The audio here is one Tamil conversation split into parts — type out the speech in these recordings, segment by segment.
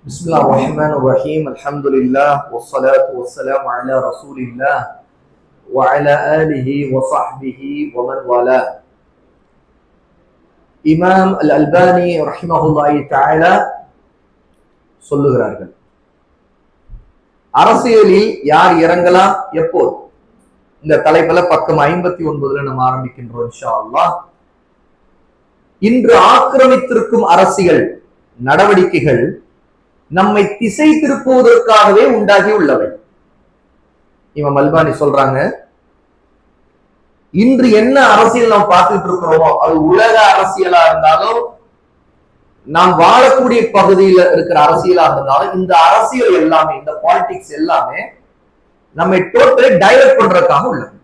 بسم الله الرحمن الرحيم الحمد لله والصلاة والسلام على رسول الله وعلى آله وصحبه ومن والاه. இமாம் அல் அல்பானி ரஹிமஹுல்லாஹி தஆலா சொல்லுகிறார்கள், அரசியலில் யார் இறங்கலாம் எப்போது? இந்த தலைப்புல பக்கம் 59 நம்ம ஆரம்பிக்கின்றோம் இன்ஷா அல்லாஹ். இன்று ஆக்கிரமித்திருக்கும் அரசியல் நடவடிக்கைகள் நம்மை திசை திருப்புவதற்காகவே உண்டாகி உள்ளவை. இமாம் அல்பானி சொல்றாங்க, இன்று என்ன அரசியல் நாம் பார்த்துட்டு இருக்கிறோமோ, அது உலக அரசியலா இருந்தாலும் நாம் வாழக்கூடிய பகுதியில் இருக்கிற அரசியலா இருந்தாலும், இந்த அரசியல் எல்லாமே, இந்த பாலிடிக்ஸ் எல்லாமே நம்மை டோட்டலி டைவர்ட் பண்றதுக்காக உள்ளது.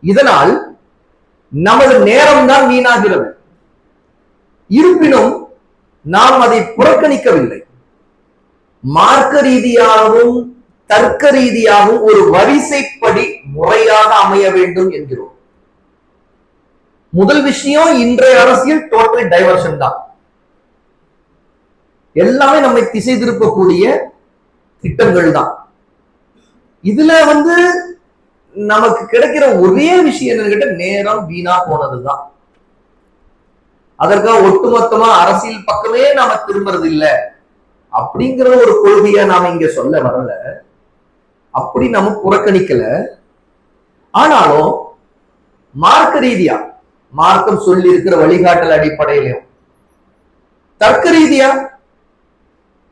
இதனால் நமது நேரம் தான் வீணாகிறது. இருப்பினும் நாம் அதை புறக்கணிக்கவில்லை. மார்க்க ரீதியாகவும் தர்க்க ரீதியாகவும் ஒரு வரிசைப்படி முறையாக அமைய வேண்டும் என்கிறோம். முதல் விஷயம், இன்றைய அரசியல் டோட்டலி டைவர்ஷன் தான். எல்லாமே நம்மை திசை திருப்பக்கூடிய திட்டங்கள் தான். இதுல நமக்கு கிடைக்கிற ஒரே விஷயம் என்னன்னு கேட்ட, நேரம் வீணா போனதுதான். அதற்காக ஒட்டுமொத்தமா அரசியல் பக்கமே நாம திரும்புறது இல்லை அப்படிங்கிற ஒரு கொள்கையை நாம இங்க சொல்ல வரல. அப்படி நம்ம புறக்கணிக்கல. ஆனாலும் மார்க்க ரீதியா, மார்க்கம் சொல்லி இருக்கிற வழிகாட்டல் அடிப்படையிலும், தர்க்க ரீதியா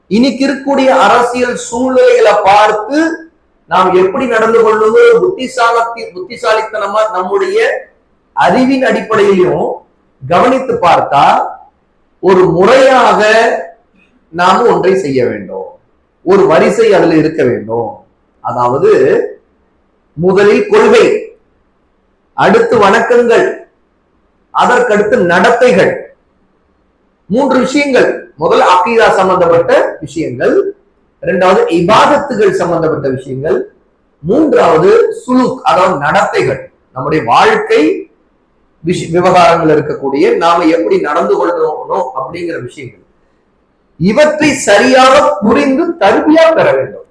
இன்னைக்கு இருக்கக்கூடிய அரசியல் சூழ்நிலைகளை பார்த்து நாம் எப்படி நடந்து கொள்வது, புத்திசாலித்தனமா நம்முடைய அறிவின் அடிப்படையிலும் கவனித்து பார்த்தா ஒரு முறையாக நாம் ஒன்றை செய்ய வேண்டும். ஒரு வரிசை அதுல இருக்க வேண்டும். அதாவது முதலில் கொள்கை, அடுத்து வணக்கங்கள், அதற்கடுத்து நடத்தைகள். 3 விஷயங்கள். முதல் அகீதா சம்பந்தப்பட்ட விஷயங்கள், இரண்டாவது இபாதத்துகள் சம்பந்தப்பட்ட விஷயங்கள், மூன்றாவது சுலுக், அதாவது நடத்தைகள், நம்முடைய வாழ்க்கை விவகாரங்கள் இருக்கக்கூடிய நாம எப்படி நடந்து கொள்ளணும் அப்படிங்கிற விஷயங்கள். இவற்றை சரியாக புரிந்து தர்பியா பெற வேண்டும்.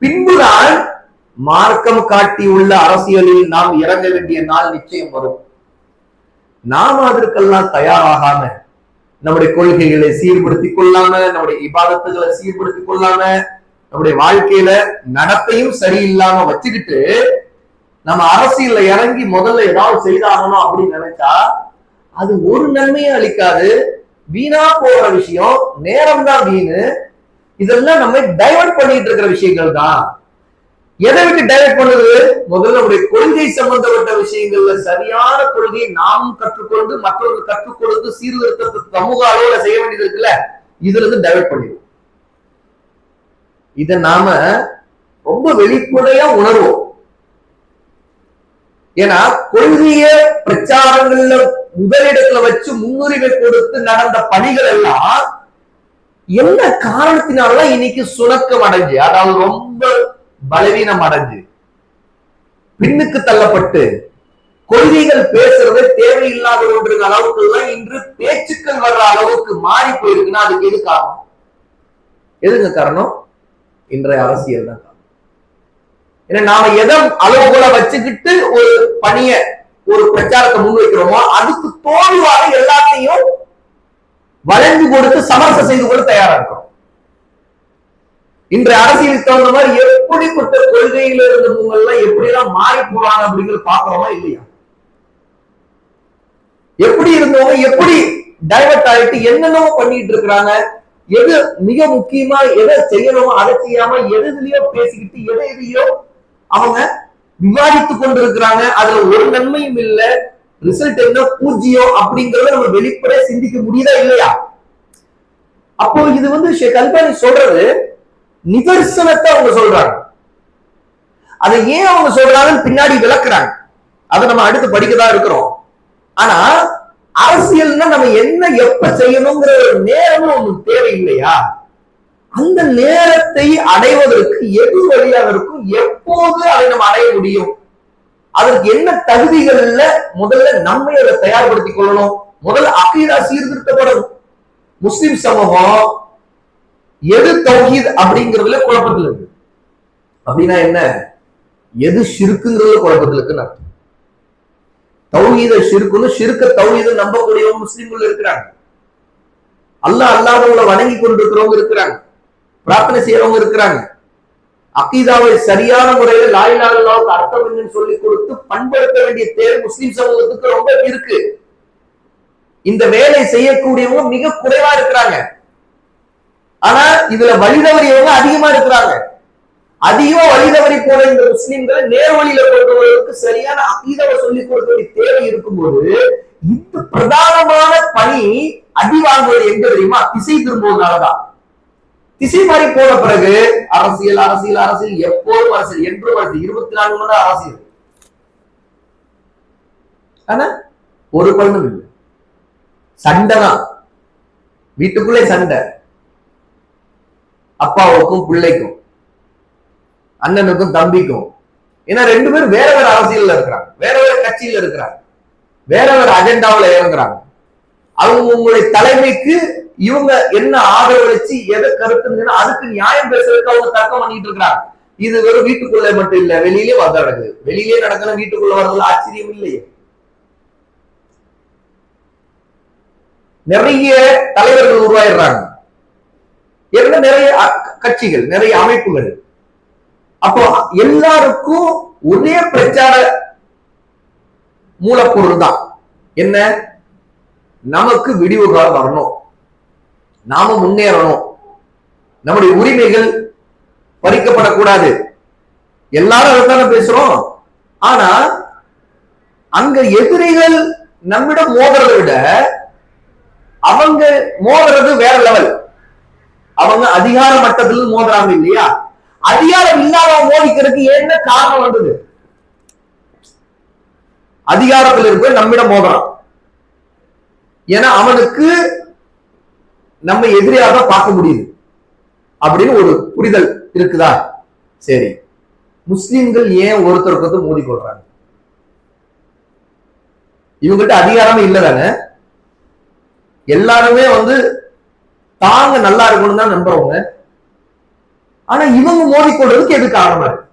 பின்புதான் மார்க்கம் காட்டியுள்ள அரசியலில் நாம் இறங்க வேண்டிய நாள் நிச்சயம் வரும். நாம் அதற்கெல்லாம் தயாராகாம, நம்முடைய கொள்கைகளை சீர்படுத்திக் கொள்ளாம, நம்முடைய இபாதத்துகளை சீர்படுத்திக் கொள்ளாம, நம்முடைய வாழ்க்கையில நடத்தையும் சரியில்லாம வச்சுக்கிட்டு நம்ம அரசியல்ல இறங்கி முதல்ல ஏதாவது செய்தாகணும் அப்படின்னு நினைச்சா அது ஒரு நன்மையும் அளிக்காது. வீணா போற விஷயம், நேரம் தான் வீணு. இதெல்லாம் நம்ம டைவர்ட் பண்ணிட்டு இருக்கிற விஷயங்கள் தான். எதை விட்டு டைவர்ட் பண்ணுது? முதல்ல நம்முடைய கொள்கை சம்பந்தப்பட்ட விஷயங்கள்ல சரியான கொள்கையை நாமும் கற்றுக்கொண்டு மற்றவர்கள் கற்றுக் கொடுத்து சீர்திருத்தத்தை சமூக அளவுல செய்ய வேண்டியது இருக்குல்ல, இதுல இருந்து டைவர்ட் பண்ணிடுவோம். இதை நாம ரொம்ப வெளிப்படையா உணர்வோம். ஏன்னா கொள்கைய பிரச்சாரங்கள்ல முதலிடத்துல வச்சு முன்னுரிமை கொடுத்து நடந்த பணிகள் எல்லாம் என்ன காரணத்தினால இன்னைக்கு சுணக்கம் அடைஞ்சு, அதாவது ரொம்ப பலவீனம் அடைஞ்சு, பின்னுக்கு தள்ளப்பட்டு கொள்கைகள் பேசுறது தேவையில்லாத ஒன்று அளவுக்கு எல்லாம் இன்று பேச்சுக்கள் வர்ற அளவுக்கு மாறி போயிருக்குன்னா அதுக்கு எது காரணம்? எதுங்க காரணம்? இன்றைய அரசியல் தான். ஏன்னா நாம எதை அளவுகோல வச்சுக்கிட்டு ஒரு பணிய, ஒரு பிரச்சாரத்தை முன்வைக்கிறோமோ அதுக்கு தோல்வாக எல்லாத்தையும் வளைந்து கொடுத்து சமரசம் செய்து கொள்ள தயாரா இருக்கிறோம். இன்றைய அரசியலுக்கு தகுந்த மாதிரி எப்படிப்பட்ட கொள்கையில இருந்தவங்க எல்லாம் எப்படி எல்லாம் மாறி போறாங்க அப்படிங்கிறது பாக்குறோமா இல்லையா? எப்படி இருந்தவங்க எப்படி டைவர்ட் ஆயிட்டு என்னென்னவோ பண்ணிட்டு இருக்கிறாங்க. எது மிக முக்கியமா எதை செய்யணுமோ அதை செய்யாம எதுலயோ பேசிக்கிட்டு எதையோ அவங்க விவாதித்துக் கொண்டிருக்கிறாங்க. அதுல ஒரு நன்மையும் இல்ல, ரிசல்ட் என்ன? பூஜ்ஜியம் அப்படிங்கறத நம்ம வெளிப்படையா சிந்திக்க முடியுதா இல்லையா? அப்போ இது ஷேக் அல்பானி சொல்றது நிதர்சனத்தை அவங்க சொல்றாங்க. அதை ஏன் அவங்க சொல்றாங்கன்னு பின்னாடி விளக்குறாங்க. அதை நம்ம அடுத்து படிக்கதான் இருக்கிறோம். ஆனா அரசியல்னா நம்ம என்ன எப்ப செய்யணுங்கிற ஒரு நேரமும் உங்களுக்கு தேவை இல்லையா? அந்த நேரத்தை அடைவதற்கு எது வழியாக இருக்கும்? எப்போது அதை நம்ம அடைய முடியும்? அதற்கு என்ன தகுதிகள்ல முதல்ல நம்மை அதை தயார்படுத்திக் கொள்ளணும். முதல்ல அகீதா சீர்திருத்தப்படணும். முஸ்லிம் சமூகம் எது தௌஹீத் அப்படிங்கிறதுல குழப்பத்தில் இருக்கு. அப்படின்னா என்ன? எது ஷிர்க்குங்கிறது குழப்பத்தில் இருக்குன்னு அர்த்தம். தௌஹீத ஷிர்க்குன்னு, ஷிர்க்க தௌஹீத நம்பக்கூடியவங்க முஸ்லிம்கள் இருக்கிறாங்க, அல்லாஹ் அல்லாதவங்களை வணங்கி கொண்டிருக்கிறவங்க இருக்கிறாங்க, பிரார்த்தனை செய்யறவங்க இருக்கிறாங்க. அகீதாவை சரியான முறையில லா இலாஹ இல்லல்லாஹ்வுக்கு அர்த்தம் என்னன்னு சொல்லி கொடுத்து பண்படுத்த வேண்டிய தேவை முஸ்லிம் சமூகத்துக்கு ரொம்ப இருக்கு. இந்த வேலை செய்யக்கூடியவங்க மிக குறைவா இருக்கிறாங்க. ஆனா இதுல வழிதவறியவங்க அதிகமா இருக்கிறாங்க. அதிகமா வழிதவறி போற இந்த முஸ்லிம்களை நேர்வழியில கொண்டு வருவதற்கு சரியான அகீதாவை சொல்லிக் கொடுக்க வேண்டிய தேவை இருக்கும்போது இந்த பிரதானமான பணி அடி வாங்குவது எங்க தெரியுமா? திசை திரும்புவதனாலதான். திசை மாறி போன பிறகு அரசியல் அரசியல் அரசியல், எப்போதும் அரசியல், என்றும் அரசியல், 24 மணி நேரம் அரசியல். ஆனா ஒரு பலனும் இல்லை. சண்டை தான், வீட்டுக்குள்ளே சண்டை, அப்பாவுக்கும் பிள்ளைக்கும், அண்ணனுக்கும் தம்பிக்கும். ஏன்னா 2 பேரும் வேற வேற அரசியல்ல இருக்கிறாங்க, வேற வேற கட்சியில இருக்கிறாங்க, வேற வேற அஜெண்டாவில இறங்குறாங்க. அவங்க உங்களுடைய தலைமைக்கு இவங்க என்ன ஆதரவளிச்சு எதை கருத்துன்னு அதுக்கு நியாயம் பேசுறதுக்கு அவங்க தர்க்கம் பண்ணிட்டு இருக்கிறாங்க. இது வெறும் வீட்டுக்குள்ள மட்டும் இல்ல, வெளியிலே வந்து நடக்குது. வெளியிலே நடக்கணும், வீட்டுக்குள்ள வர்றதுல ஆச்சரியம் இல்லையே. நிறைய தலைவர்கள் உருவாயிடுறாங்க, ஏன்னா நிறைய கட்சிகள், நிறைய அமைப்புகள். அப்போ எல்லாருக்கும் ஒரே பிரச்சார மூலப்பொருள் தான் என்ன? நமக்கு விடிவு காலம் வரணும், நாம முன்னேறணும், நம்முடைய உரிமைகள் பறிக்கப்படக்கூடாது. எல்லாரும் அதுதானே பேசுறோம். ஆனா அங்க எதிரிகள் நம்மிடம் மோதுறதை விட அவங்க மோதுறது வேற லெவல். அவங்க அதிகார மட்டத்தில் மோதுறாங்க இல்லையா? அதிகாரம் இல்லாத மோதிக்கிறதுக்கு என்ன காரணம் வந்தது? அதிகாரத்தில் இருக்க நம்மிடம் மோதுறான், ஏன்னா அவனுக்கு நம்ம எதிரியாக பார்க்க முடியுது அப்படின்னு ஒரு புரிதல் இருக்குதா? சரி, முஸ்லிம்கள் ஏன் ஒருத்தருக்கு மோதி கொள்றாங்க? இவங்ககிட்ட அதிகாரமே இல்லதானே? எல்லாருமே தாங்க நல்லா இருக்கணும் தான் நம்புறவங்க. ஆனா இவங்க மோதி கொள்றதுக்கு எது காரணமா இருக்கு?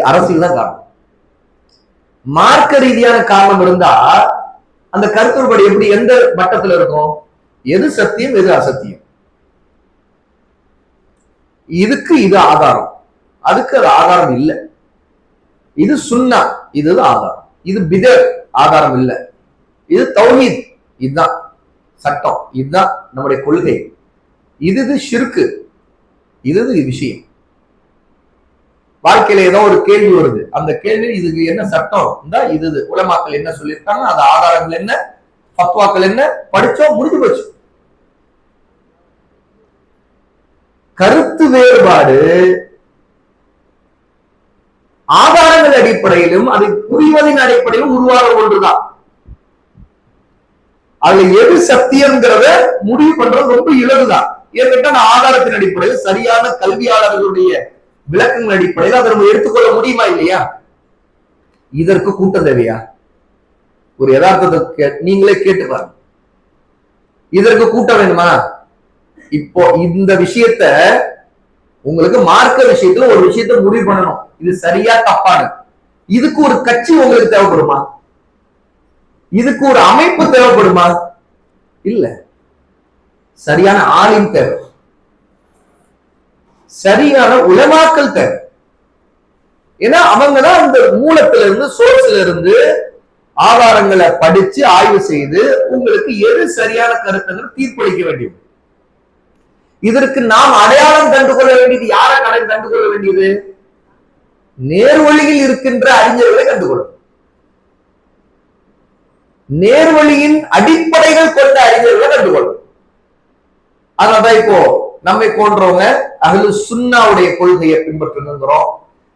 அரசியல் தான் காரணம். மார்க்க ரீதியான காரணம் இருந்தா அந்த கருத்துப்படி எப்படி எந்த மட்டத்துல இருக்கும்? எது சத்தியம், எது அசத்தியம், இதுக்கு இது ஆதாரம், அதுக்கு அது ஆதாரம் இல்லை. இது சுன்னா, இதுதான் ஆதாரம். இது பிதத், ஆதாரம் இல்லை. இது தௌஹீத், இதுதான் சட்டம், இதுதான் நம்முடைய கொள்கை. இது ஷிர்கு, இது விஷயம். வாழ்க்கையில ஏதோ ஒரு கேள்வி வருது, அந்த கேள்வி இதுக்கு என்ன சட்டம், இது உலமாக்கள் என்ன சொல்லியிருக்காங்க, அது ஆதாரங்கள் என்ன, ஃபத்வாக்கள் என்ன, படிச்சோம், முடிஞ்சு போச்சு. கருத்து வேறுபாடு ஆதாரங்கள் அடிப்படையிலும் அதை புரிவதின் அடிப்படையிலும் உருவாக ஒன்றுதான். அதுல எது சத்தியம்ங்கிறத முடிவு பண்றது ரொம்ப இலகுதான். ஏற்கனவே ஆதாரத்தின் அடிப்படையில் சரியான கல்வியாளர்களுடைய விளக்கங்கள் அடிப்படையில் அதை நம்ம எடுத்துக்கொள்ள முடியுமா இல்லையா? இதற்கு கூட்டம் தேவையா? ஒரு யதார்த்தத்தை நீங்களே கேட்டு பாருங்க. இதற்கு கூட்டம் வேணுமா? இப்போ இந்த விஷயத்த உங்களுக்கு மார்க்க விஷயத்துல ஒரு விஷயத்த முடிவு பண்ணணும், இது சரியா தப்பானு. இதுக்கு ஒரு கட்சி உங்களுக்கு தேவைப்படுமா? இதுக்கு ஒரு அமைப்பு தேவைப்படுமா? இல்ல. சரியான ஆலிம் தேவை, சரியான உலமாக்கள் தேவை. ஏன்னா அவங்கதான் அந்த மூலத்தில இருந்து, சோர்ஸ்ல இருந்து ஆதாரங்களை படிச்சு ஆய்வு செய்து உங்களுக்கு எது சரியான கருத்துன்னு தீர்ப்பளிக்க வேண்டியது. இதற்கு நாம் அடையாளம் கண்டுகொள்ள வேண்டியது யாரை கண்டுகொள்ள வேண்டியது? நேர்வழியில் இருக்கின்ற அறிஞர்களை கண்டுகொள்ளும். நேர்வழியின் அடிப்படைகள் கொண்ட அறிஞர்களை கண்டுகொள்ளும். அதனால்தான் இப்போ நம்மை போன்றவங்க அஹ்லு சுன்னாவுடைய கொள்கையை பின்பற்றுங்கிறோம்.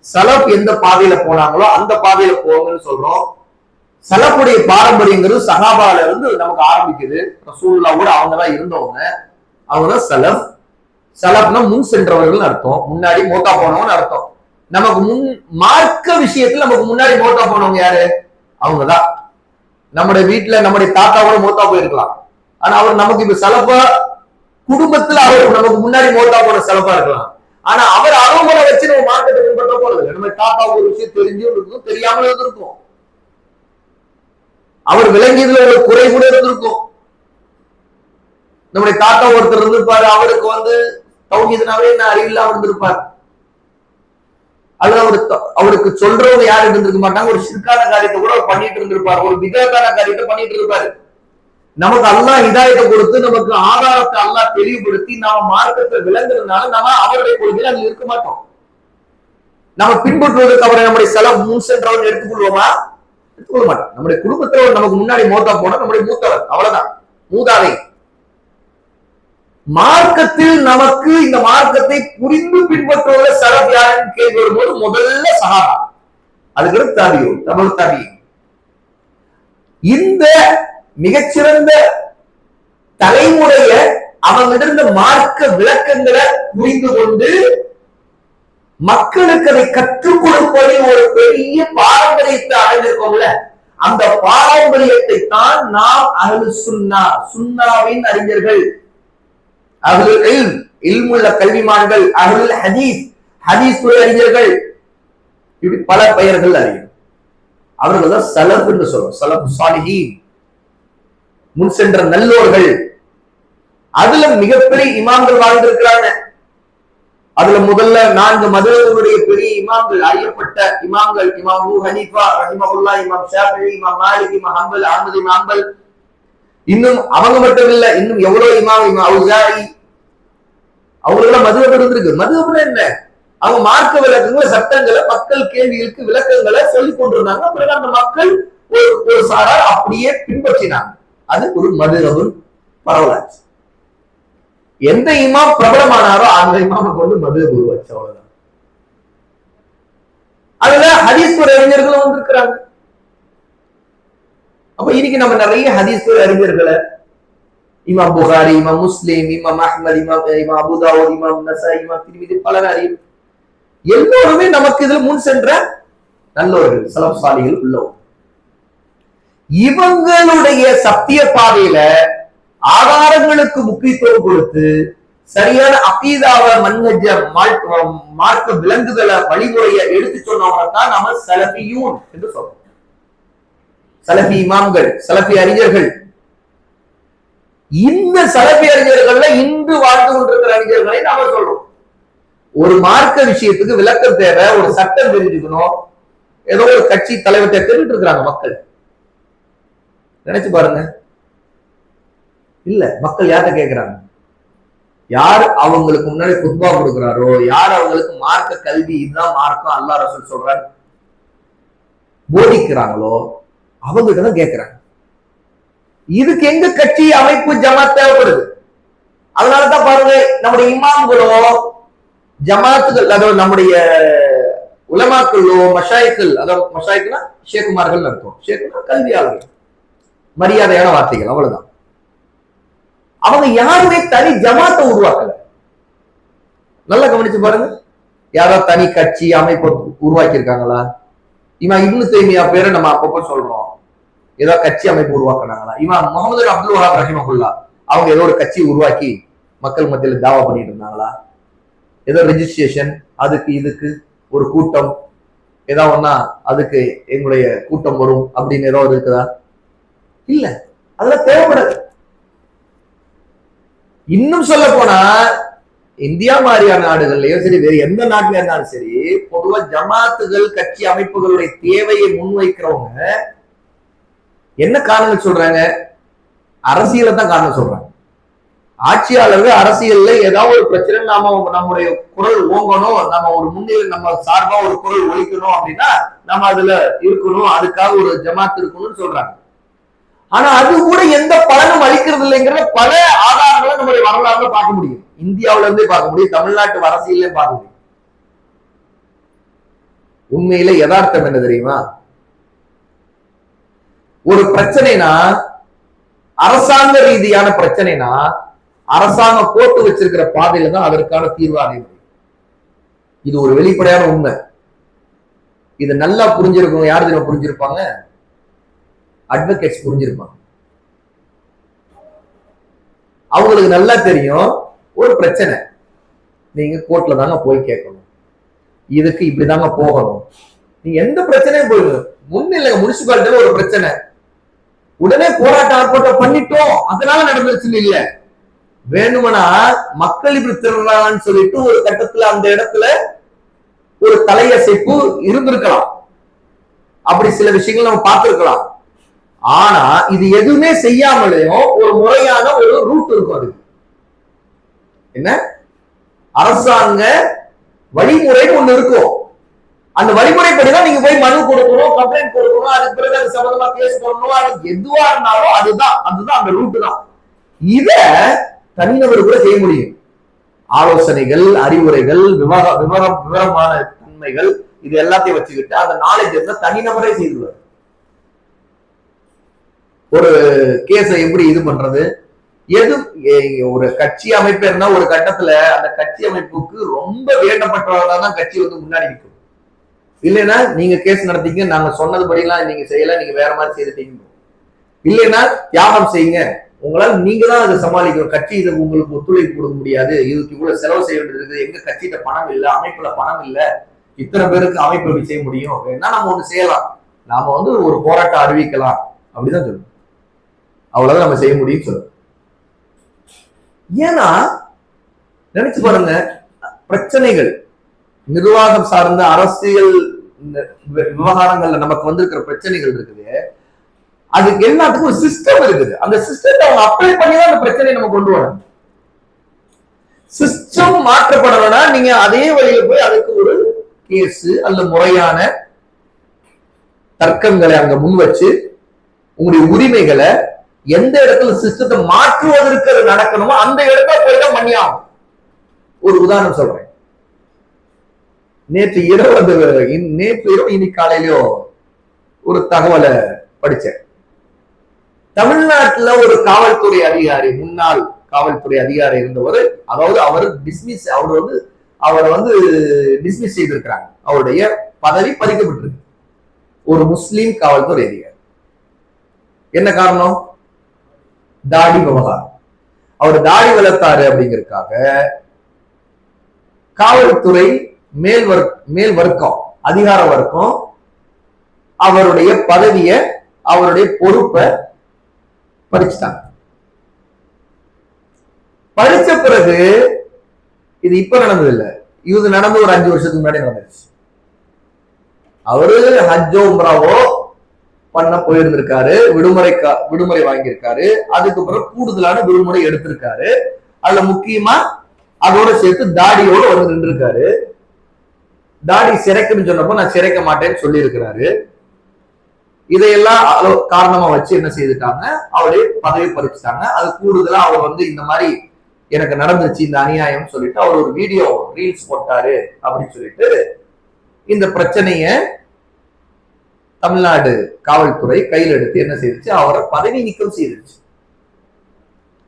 சலப் எந்த பாதையில போனாங்களோ அந்த பாதையில போங்கன்னு சொல்றோம். சலப்புடைய பாரம்பரியங்கிறது சஹாபால இருந்து நமக்கு ஆரம்பிக்குது. ரசூலுல்லாஹ் கூட அவங்கதான் இருந்தவங்க, அவங்கதான் சலப். சலப்னா முன் சென்றவர்கள் அர்த்தம், முன்னாடி மோத்தா போனவங்க அர்த்தம். நமக்கு முன் மார்க்க விஷயத்துல நமக்கு முன்னாடி மோத்தா போனவங்க யாரு? அவங்கதான். நம்முடைய வீட்டுல நம்முடைய தாத்தா கூட மோத்தா போயிருக்கலாம், ஆனா அவர் நமக்கு இப்ப சலப்பா குடும்பத்துல அவர் நமக்கு முன்னாடி மோட்டா போன செலப்பா இருக்கலாம். ஆனா அவர் அனுமதி வச்சு நம்ம மார்க்கெட்டை பின்பற்ற போறது. நம்ம தாத்தா ஒரு விஷயம் தெரிஞ்சும் இருக்கும், தெரியாமலும் இருந்திருக்கும். அவர் விளங்கியதுல ஒரு குறை கூட இருந்திருக்கும். நம்முடைய தாத்தா ஒருத்தர் இருந்திருப்பாரு, அவருக்கு தௌஹீதுனாவே என்ன அறிவில்லாம இருந்திருப்பார். அல்லது அவருக்கு சொல்றவங்க யாரும் இருந்திருக்க மாட்டாங்க. ஒரு ஷிர்கான காரியத்தை கூட பண்ணிட்டு இருந்திருப்பார், ஒரு விதத்தான காரியத்தை பண்ணிட்டு இருப்பாரு. நமக்கு அல்லாஹ் ஹிதாயத்தை கொடுத்து நமக்கு ஆதாரத்தை அல்லாஹ் தெளிவுபடுத்தி நாம மார்க்கத்தை விளங்குறதுனால நாம அவருடைய கொள்கையில அதில் இருக்க மாட்டோம். நம்ம பின்பற்றுவதற்கு அவரை நம்முடைய செலவு முன் சென்றவன் எடுத்துக்கொள்வோமா? எடுத்துக்கொள்ள மாட்டோம். நம்முடைய குடும்பத்தில் நமக்கு முன்னாடி மோத்தா போனா நம்முடைய மூத்தவர், அவ்வளவுதான், மூதாதை. மார்க்கத்தில் நமக்கு இந்த மார்க்கத்தை புரிந்து பின்பற்றுவதில் செலவு யாருன்னு கேள்வி வரும்போது முதல்ல சஹாபா, அதுக்கு தாபியோ, தமிழ் தாபி. இந்த மிகச்சிறந்த தலைமுறைய அவங்கிட்ட மார்க்க விளக்கங்களை புரிந்து கொண்டு மக்களுக்கு அதை கற்றுக் கொடுப்பதில் ஒரு பெரிய பாரம்பரியத்தை அடைந்திருக்கோம்ல, அந்த பாரம்பரியத்தை தான் நாம் அஹ்லு சுன்னா, சுன்னாவின் அறிஞர்கள், அஹ்லுல் இல்ம், இல்முள்ள கல்விமான்கள், அஹ்லுல் ஹதீஸ், ஹதீஸ் துறை அறிஞர்கள், இப்படி பல பெயர்கள் அறியும். அவர்கள் தான் சலஃப் என்று சொல்றோம். சலஃப் சாலிஹீன், முன் சென்ற நல்லோர்கள். அதுல மிகப்பெரிய இமாம்கள் வாழ்ந்திருக்கிறாங்க. அதுல முதல்ல 4 மதுரகளுடைய பெரிய இமாம்கள், அறியப்பட்ட இமாம்கள், இமாம் அபூ ஹனீஃபா ரஹிமஹுல்லாஹ், இமாம் ஷாஃபிஈ, இமாம் மாலிக், இமாம் ஹம்பல், அஹ்மத் இப்னு ஹம்பல். இன்னும் அவங்க மட்டும் இல்ல, இன்னும் எவ்வளவு இமாம், இமாம் அவுஸாஇ, அவங்களெல்லாம் மதுஹப் இருந்திருக்கு. மதுஹப்னா என்ன? அவங்க மார்க்க விளக்கங்களை, சட்டங்களை, மக்கள் கேள்விகளுக்கு விளக்கங்களை சொல்லிக் கொண்டிருந்தாங்க. பிறகு அந்த மக்கள் ஒரு சாரார் அப்படியே பின்பற்றினாங்க. அது ஒரு மதுஹப் பரவலாச்சு. எந்த இமாம் பிரபலமானாரோ அந்த இமாமை கொண்டு மதுஹப் உருவாச்சு, அவ்வளவுதான். அதுல ஹதீஸ் துறை அறிஞர்களும் வந்திருக்கிறாங்க. அப்ப இன்னைக்கு நம்ம நிறைய ஹதீஸ் துறை அறிஞர்களை, இமாம் புகாரி, இமாம் முஸ்லிம், இமாம் அஹ்மத், இமாம் அபூ தாவூத், இமாம் நஸாஇ, இமாம் திர்மிதி, பலர் அறியும். எல்லோருமே நமக்கு இதுல முன் சென்ற நல்லவர்கள், சலஃப் சாலிஹ்கள் உள்ளவங்க. இவங்களுடைய சத்திய பாதையில ஆதாரங்களுக்கு முக்கியத்துவம் கொடுத்து சரியான அகீதாவை, மன்ஹஜ, மார்க்க விளங்குதல, வழிமுறையை எடுத்து சொன்னவங்க தான் நம்ம சலஃபியூன் என்று சொல்றோம். சலஃபி இமாம்கள், சலஃபி அறிஞர்கள். இந்த சலஃபி அறிஞர்கள்ல இன்று வாழ்ந்து கொண்டிருக்கிற அறிஞர்களை நாம சொல்றோம். ஒரு மார்க்க விஷயத்துக்கு விளக்கம் தேவை, ஒரு சட்டம் தெரிஞ்சுக்கணும், ஏதோ ஒரு கட்சி தலைவர்கிட்ட கேட்டுட்டு இருக்கிறாங்க மக்கள். நினைச்சு பாருங்க. இல்ல, மக்கள் யார்கிட்ட கேட்கிறாங்க? யார் அவங்களுக்கு முன்னாடி குத்பா கொடுக்கிறாரோ, யார் அவங்களுக்கு மார்க்க கல்வி, இதுதான் மார்க்கம், அல்லாஹ் ரசூல் சொல்றாங்க, போதிக்கிறாங்களோ அவங்க தான் கேட்கிறாங்க. இதுக்கு எங்க கட்சி, அமைப்பு, ஜமாத் தேவைப்படுது. அதனாலதான் பாருங்க, நம்முடைய இமாம்களோ, ஜமாத்துகள், அதாவது நம்முடைய உலமாக்களோ, மஷாயிக்கள், அதாவது மஷாயிக்னா ஷேக்குமார்கள் அர்த்தம், ஷேக்குனா கல்வியாளர்கள், மரியாதையான வார்த்தைகள், அவ்வளவுதான். அவங்க யாருமே தனி ஜமாத்தை உருவாக்கல. நல்லா கவனிச்சு பாருங்க. யாராவது தனி கட்சி, அமைப்பு உருவாக்கி இருக்காங்களா? இமாம் இப்னு தைமியா பேரை நம்ம அப்பப்போ சொல்றோம், ஏதோ கட்சி அமைப்பு உருவாக்குனாங்களா? இமாம் முஹம்மது அப்துல் வஹாப் ரஹிமஹுல்லாஹ் அவங்க ஏதோ ஒரு கட்சி உருவாக்கி மக்கள் மத்தியில் தாவா பண்ணிட்டு இருந்தாங்களா? ஏதோ ரெஜிஸ்ட்ரேஷன், அதுக்கு இதுக்கு ஒரு கூட்டம், ஏதாவது ஒன்னா அதுக்கு எங்களுடைய கூட்டம் வரும் அப்படின்னு ஏதோ இருக்குதா? இல்ல, அதெல்லாம் தேவைப்படாது. இன்னும் சொல்ல போனா இந்தியா மாதிரியான நாடுகள்லயும் சரி, வேறு எந்த நாட்டுல இருந்தாலும் சரி, பொதுவா ஜமாத்துகள், கட்சி அமைப்புகளுடைய தேவையை முன்வைக்கிறவங்க என்ன காரணம் சொல்றாங்க? அரசியலை தான் காரணம் சொல்றாங்க. ஆட்சியாளர்கள் அரசியல்ல ஏதாவது ஒரு பிரச்சனை, நாம நம்முடைய குரல் ஓங்கணும், நம்ம ஒரு முன்னிலை, நம்ம சார்பா ஒரு குரல் ஒழிக்கணும் அப்படின்னா நம்ம அதுல இருக்கணும், அதுக்காக ஒரு ஜமாத் இருக்கணும்னு சொல்றாங்க. ஆனா அது கூட எந்த பலனும் அளிக்கிறது இல்லைங்கிற பல ஆதாரங்களை நம்முடைய வரலாறுல பார்க்க முடியும். இந்தியாவில இருந்தே பார்க்க முடியும், தமிழ்நாட்டு அரசியல்ல பார்க்க முடியும். உண்மையில யதார்த்தம் என்ன தெரியுமா? ஒரு பிரச்சனைனா, அரசாங்க ரீதியான பிரச்சனைனா, அரசாங்கம் போட்டு வச்சிருக்கிற பாதையில தான் அதற்கான தீர்வு அடைய முடியும். இது ஒரு வெளிப்படையான உண்மை. இது நல்லா புரிஞ்சிருக்கணும். யார் தினம் புரிஞ்சிருப்பாங்க? அட்வொகேட்ஸ் புரிஞ்சிருப்பாங்க. அவங்களுக்கு நல்லா தெரியும் ஒரு பிரச்சனை, நீங்க கோர்ட்ல தாங்க போய் கேட்கணும், இதுக்கு இப்படிதாங்க போகணும். நீங்க எந்த பிரச்சனையும் போயிடும். முன்ன இல்லைங்க, முனிசிபாலிட்டியில ஒரு பிரச்சனை, உடனே போராட்டம் ஆர்ப்பாட்டம் பண்ணிட்டோம் அதனால நடந்துருச்சுன்னு இல்ல. வேணுமனா மக்கள் இப்படி திருடுறாங்கன்னு சொல்லிட்டு ஒரு கட்டத்துல அந்த இடத்துல ஒரு தலையசைப்பு இருந்திருக்கலாம். அப்படி சில விஷயங்கள் நம்ம பார்த்திருக்கலாம். ஆனா இது எதுவுமே செய்யாமலேயும் ஒரு முறையான ஒரு ரூட் இருக்கும். அதுக்கு என்ன அரசாங்க வழிமுறைன்னு ஒண்ணு இருக்கும். அந்த வழிமுறைப்படிதான் நீங்க போய் மனு கொடுக்கணும், கம்ப்ளைண்ட் கொடுக்கணும், அதுக்கு பிறகு அது சம்பந்தமா கேஸ் போடணும். அது எதுவா இருந்தாலும் அதுதான் அந்த ரூட் தான். இத தனிநபர் கூட செய்ய முடியும். ஆலோசனைகள், அறிவுரைகள், விவரமான தன்மைகள், இது எல்லாத்தையும் வச்சுக்கிட்டு அந்த நாலேஜ் இருந்தா தனிநபரே செய்துவார். ஒரு கேஸை எப்படி இது பண்றது, எது ஒரு கட்சி அமைப்பு இருந்தா ஒரு கட்டத்துல அந்த கட்சி அமைப்புக்கு ரொம்ப வேண்டப்பட்டவர்களா தான் கட்சி வந்து முன்னாடி நிற்கும். இல்லைன்னா நீங்க கேஸ் நடத்திங்க, நாங்க சொன்னதுபடிலாம் நீங்க செய்யல, நீங்க வேற மாதிரி செய்துட்டீங்க. இல்லைன்னா தியாகம் செய்யுங்க, உங்களால நீங்க தான் அதை சமாளிக்கணும், கட்சி இதை உங்களுக்கு ஒத்துழைப்பு கொடுக்க முடியாது, இதுக்கு இவ்வளவு செலவு செய்ய வேண்டியது இருக்குது, எங்க கட்சியில பணம் இல்லை, அமைப்புல பணம் இல்லை, இத்தனை பேருக்கு அமைப்பு எப்படி செய்ய முடியும், வேணா நம்ம ஒண்ணு செய்யலாம், நாம வந்து ஒரு போராட்டம் அறிவிக்கலாம் அப்படிதான் சொல்லணும். அவ்வளவுதான் நம்ம செய்ய முடியும் சொல்லணும். ஏன்னா நினைச்சு பாருங்க, பிரச்சனைகள் நிர்வாகம் சார்ந்த அரசியல் விவகாரங்கள்ல நமக்கு வந்திருக்கிற பிரச்சனைகள் இருக்குது. அதுக்கு எல்லாத்துக்கும் ஒரு சிஸ்டம் இருக்குது. அந்த சிஸ்டத்தை அவங்க அப்ளை பண்ணி தான் அந்த பிரச்சனையை நம்ம கொண்டு வரணும். சிஸ்டம் மாற்றப்படணும்னா நீங்க அதே வழியில போய் அதுக்கு ஒரு கேஸ் அல்ல முறையான தர்க்கங்களை அங்க முன் வச்சு உங்களுடைய உரிமைகளை எந்த இடத்துல சிஸ்டத்தை மாற்றுவதற்கு அது நடக்கணுமோ அந்த இடத்துல போய் தான் பண்ணியாகும். ஒரு உதாரணம் சொல்றேன். நேற்று இரவு இன்னைக்கு காலையிலயோ ஒரு தகவலை படிச்சேன். தமிழ்நாட்டுல ஒரு காவல்துறை அதிகாரி, முன்னாள் காவல்துறை அதிகாரி இருந்தவர், அதாவது அவரை வந்து டிஸ்மிஸ் செய்திருக்கிறாங்க. அவருடைய பதவி பறிக்கப்பட்டிருக்கு. ஒரு முஸ்லீம் காவல்துறை அதிகாரி. என்ன காரணம்? தாடி விவகாரம். அவர் தாடி வளர்த்தாரு அப்படிங்கிறதுக்காக காவல்துறை மேல் வர்க்கம், அதிகார வர்க்கம் அவருடைய பதவிய, அவருடைய பொறுப்பை பறிச்சுட்டாங்க. பறிச்ச பிறகு இது இப்ப நடந்தது இல்ல, இது நடந்து ஒரு 5 வருஷத்துக்கு முன்னாடி நடந்துச்சு. அவரு ஹஜ்ஜோ உம்ராவோ பண்ண போயிருந்திருக்காரு, விடுமுறை வாங்கியிருக்காரு, அதுக்கு பிறகு கூடுதலான விடுமுறை எடுத்திருக்காரு. அதுல முக்கியமா அதோட சேர்த்து தாடியோட வந்து நின்றுருக்காரு. தாடி சிறைக்குன்னு சொன்னப்போ நான் சிறைக்க மாட்டேன்னு சொல்லி இருக்கிறாரு. இதையெல்லாம் காரணமா வச்சு என்ன செய்துட்டாங்க, அவருடைய பதவி பறிச்சுட்டாங்க. அது கூடுதலா அவர் வந்து இந்த மாதிரி எனக்கு நடந்துச்சு இந்த அநியாயம் சொல்லிட்டு அவர் ஒரு வீடியோ ரீல்ஸ் போட்டாரு அப்படின்னு சொல்லிட்டு இந்த பிரச்சனைய தமிழ்நாடு காவல்துறை கையில் எடுத்து என்ன செய்துச்சு, அவரை பதவி நீக்கம் செய்துச்சு.